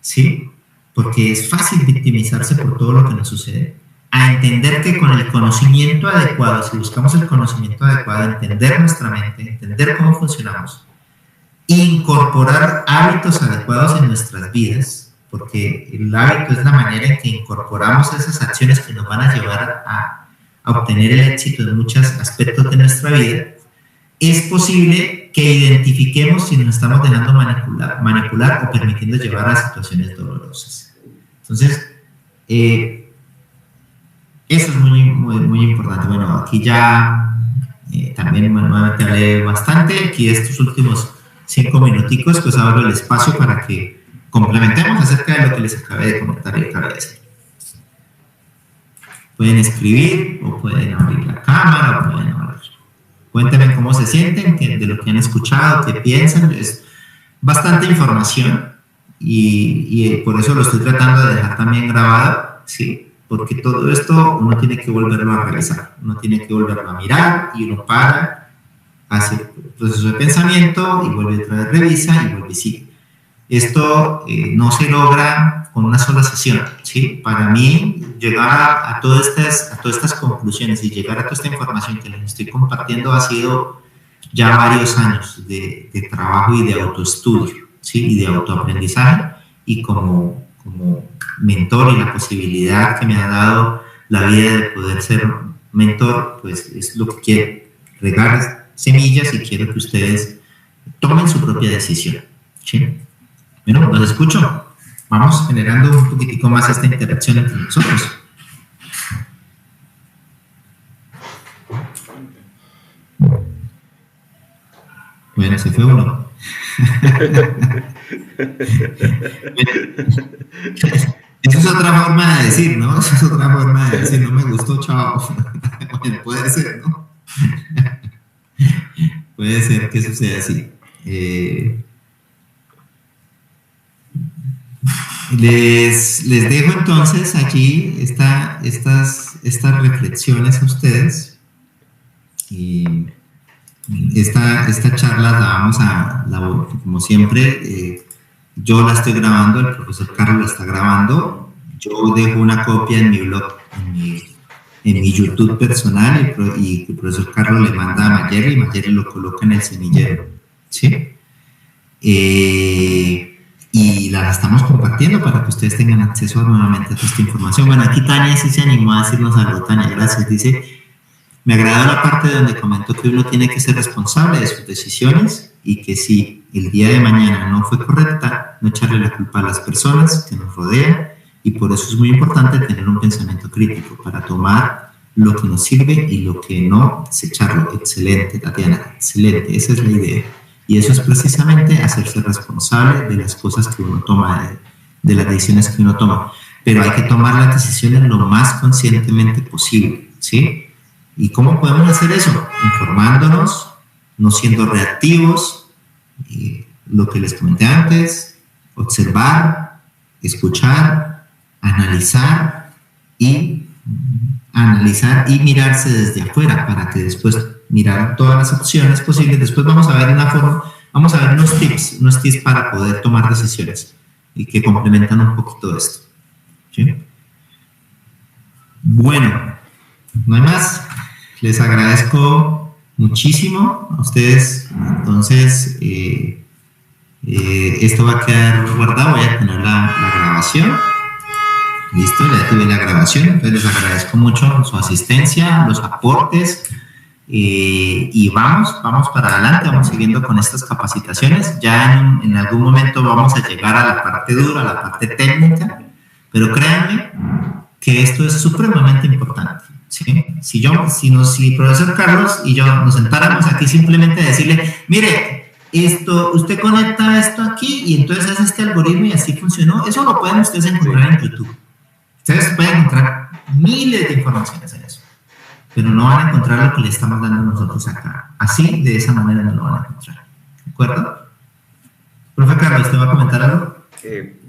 ¿sí? Porque es fácil victimizarse por todo lo que nos sucede, a entender que con el conocimiento adecuado, si buscamos el conocimiento adecuado, entender nuestra mente, entender cómo funcionamos, incorporar hábitos adecuados en nuestras vidas, porque el hábito es la manera en que incorporamos esas acciones que nos van a llevar a obtener el éxito en muchos aspectos de nuestra vida. Es posible que identifiquemos si nos estamos dejando manipular o permitiendo llevar a situaciones dolorosas. Entonces, eso es muy importante. Bueno, aquí ya también nuevamente hablé bastante. Aquí estos últimos 5 minuticos, pues abro el espacio para que complementemos acerca de lo que les acabé de comentar y acabé de decir. Pueden escribir o pueden abrir la cámara o pueden hablar. Cuéntenme cómo se sienten, de lo que han escuchado, qué piensan. Es bastante información y por eso lo estoy tratando de dejar también grabado, ¿sí? Porque todo esto uno tiene que volverlo a realizar, uno tiene que volverlo a mirar y uno hace el proceso de pensamiento y vuelve otra vez, revisa y vuelve y sigue. Esto no se logra con una sola sesión, ¿sí? Para mí, llegar a todas estas conclusiones y llegar a toda esta información que les estoy compartiendo ha sido ya varios años de trabajo y de autoestudio, ¿sí? Y de autoaprendizaje, y como mentor y la posibilidad que me ha dado la vida de poder ser mentor, pues es lo que quiero, regar semillas, y quiero que ustedes tomen su propia decisión, ¿sí? Bueno, los escucho. Vamos generando un poquitico más esta interacción entre nosotros. Bueno, se fue uno. Eso es otra forma de decir, ¿no? Eso es otra forma de decir, no me gustó, chao. Bueno, puede ser, ¿no? Puede ser que suceda así. Les dejo entonces aquí estas reflexiones a ustedes, y esta charla como siempre, yo la estoy grabando, el profesor Carlos la está grabando, yo dejo una copia en mi blog, en mi YouTube personal, y el profesor Carlos le manda a Mayeri, y Mayeri lo coloca en el semillero, ¿sí? Y la estamos compartiendo para que ustedes tengan acceso nuevamente a toda esta información. Bueno, aquí Tania sí se animó a decirnos algo. Tania, gracias. Dice, me agradó la parte donde comentó que uno tiene que ser responsable de sus decisiones, y que si el día de mañana no fue correcta, no echarle la culpa a las personas que nos rodean, y por eso es muy importante tener un pensamiento crítico para tomar lo que nos sirve y lo que no, desecharlo. Excelente, Tatiana, excelente, esa es la idea. Y eso es precisamente hacerse responsable de las cosas que uno toma, de las decisiones que uno toma. Pero hay que tomar las decisiones lo más conscientemente posible, ¿sí? ¿Y cómo podemos hacer eso? Informándonos, no siendo reactivos, lo que les comenté antes: observar, escuchar, analizar y mirarse desde afuera para que después mirar todas las opciones posibles. Después vamos a ver unos tips para poder tomar decisiones y que complementan un poquito esto. ¿Sí? Bueno, no hay más. Les agradezco muchísimo a ustedes. Entonces, esto va a quedar guardado. Voy a tener la grabación. Listo, ya tuve la grabación. Entonces les agradezco mucho su asistencia, los aportes, y vamos para adelante, vamos siguiendo con estas capacitaciones. Ya en algún momento vamos a llegar a la parte dura, a la parte técnica, pero créanme que esto es supremamente importante, ¿sí? Si el profesor Carlos y yo nos sentáramos aquí simplemente a decirle: mire, usted conecta esto aquí y entonces hace este algoritmo y así funcionó, eso lo pueden ustedes encontrar en YouTube. Ustedes pueden encontrar miles de informaciones en eso, pero no van a encontrar lo que le estamos dando nosotros acá. Así, de esa manera no lo van a encontrar. ¿De acuerdo? Profe Carlos, ¿usted va a comentar algo?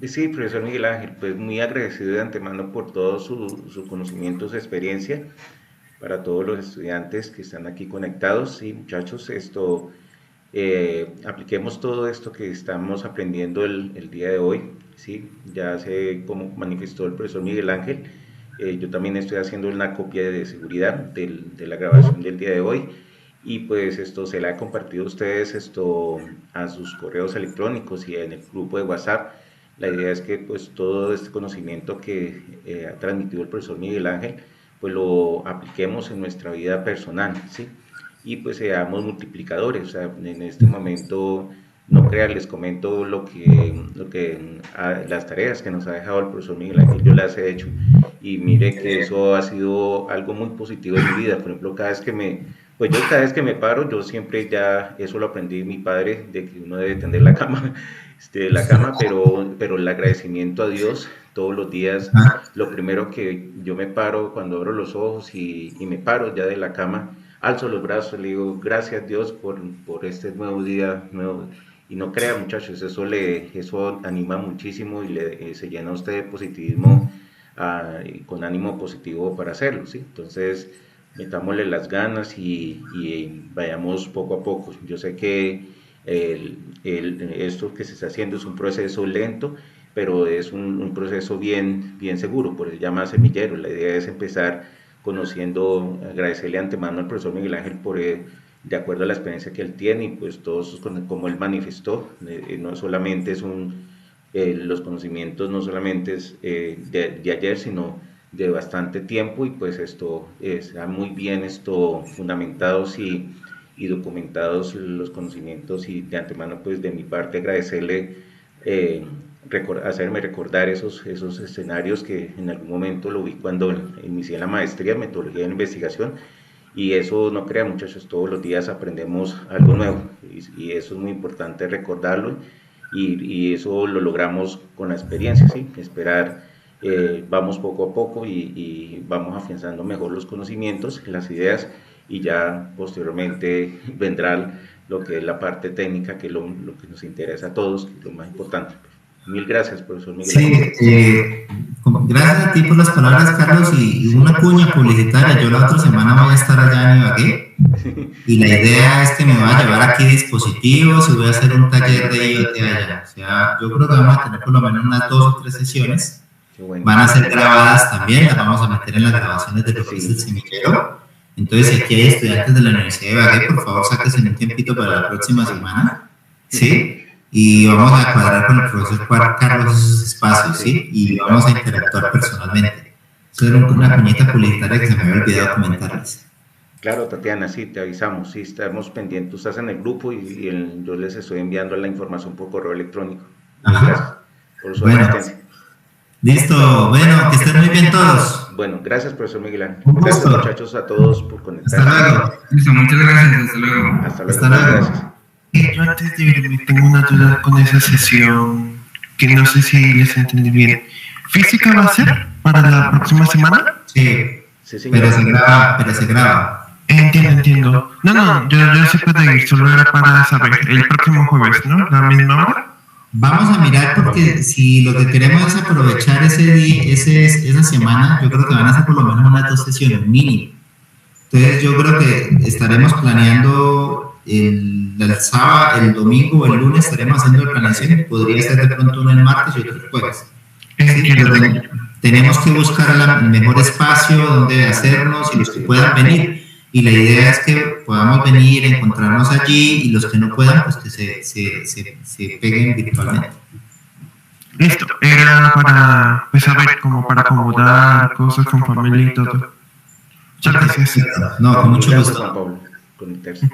Sí, profesor Miguel Ángel, pues muy agradecido de antemano por todo su conocimiento, su experiencia, para todos los estudiantes que están aquí conectados. Sí, muchachos, apliquemos todo esto que estamos aprendiendo el día de hoy. Sí, ya sé, como manifestó el profesor Miguel Ángel, yo también estoy haciendo una copia de seguridad de la grabación del día de hoy, y pues se la he compartido a ustedes a sus correos electrónicos y en el grupo de WhatsApp. La idea es que pues todo este conocimiento que ha transmitido el profesor Miguel Ángel, pues lo apliquemos en nuestra vida personal, ¿sí? Y pues seamos multiplicadores. O sea, en este momento, no crean, les comento las tareas que nos ha dejado el profesor Miguel Ángel. Yo las he hecho y mire que eso ha sido algo muy positivo en mi vida. Por ejemplo, cada vez que me paro, yo siempre, ya eso lo aprendí de mi padre, de que uno debe tender la cama, pero el agradecimiento a Dios todos los días. Lo primero que yo me paro cuando abro los ojos y me paro ya de la cama, alzo los brazos, le digo: gracias Dios por este nuevo día, y no crean, muchachos, eso anima muchísimo y se llena usted de positivismo, con ánimo positivo para hacerlo, ¿sí? Entonces, metámosle las ganas y vayamos poco a poco. Yo sé que esto que se está haciendo es un proceso lento, pero es un proceso bien seguro, por eso se llama semillero. La idea es empezar conociendo, agradecerle antemano al profesor Miguel Ángel de acuerdo a la experiencia que él tiene, y pues todos como él manifestó, no solamente los conocimientos no solamente es de ayer, sino de bastante tiempo, y pues están muy bien fundamentados y documentados los conocimientos, y de antemano pues de mi parte agradecerle, hacerme recordar esos escenarios que en algún momento lo vi cuando inicié la maestría en metodología de investigación. Y eso, no crean, muchachos, todos los días aprendemos algo nuevo, y eso es muy importante recordarlo, y eso lo logramos con la experiencia, ¿sí? Esperar, vamos poco a poco y vamos afianzando mejor los conocimientos, las ideas, y ya posteriormente vendrá lo que es la parte técnica, que es lo que nos interesa a todos, lo más importante. Mil gracias, profesor Miguel. Sí, gracias a ti por las palabras, Carlos, y una cuña publicitaria. Yo la otra semana voy a estar allá en Ibagué, y la idea es que me va a llevar aquí dispositivos y voy a hacer un taller de IoT allá. O sea, yo creo que vamos a tener por lo menos unas 2 o 3 sesiones. Bueno. Van a ser grabadas también, las vamos a meter en las grabaciones de lo que es el semillero. Entonces, si aquí hay estudiantes de la Universidad de Ibagué, por favor, sáquense un tiempito para la próxima semana, ¿sí? Y vamos a cuadrar con el profesor Carlos esos espacios, ¿sí? Y vamos a interactuar personalmente. Eso era una cuñita publicitaria que se me había olvidado comentarles. Claro, Tatiana, sí, te avisamos, sí, estamos pendientes, tú estás en el grupo y yo les estoy enviando la información por correo electrónico. Gracias por su asistencia. Listo, bueno, que estén muy bien todos. Bueno, gracias, profesor Miguel Ángel. Gracias, muchachos, a todos por conectarse. Hasta luego. Listo, muchas gracias, hasta luego. Hasta luego. Gracias. Yo antes de irme tengo una duda con esa sesión que no sé si les entendí bien. ¿Física va a ser para la próxima semana? Sí, señor. Pero se graba. Entiendo. No, yo sí puedo ir, solo era para saber. El próximo jueves, ¿no? ¿La misma hora? Vamos a mirar porque si lo que queremos es aprovechar esa semana, yo creo que van a ser por lo menos unas 2 sesiones mínimo. Entonces yo creo que estaremos planeando el sábado, el domingo o el lunes estaremos haciendo la planeación. Podría ser de pronto uno el martes y otro el jueves. Sí, pero tenemos que buscar el mejor espacio donde hacernos y los que puedan venir. Y la idea es que podamos venir, encontrarnos allí y los que no puedan, pues que se peguen virtualmente. Listo, era para, pues a ver, como para acomodar cosas con familia y todo. Muchas gracias. No, con mucho Gracias, gusto. Juan Pablo, conectarse.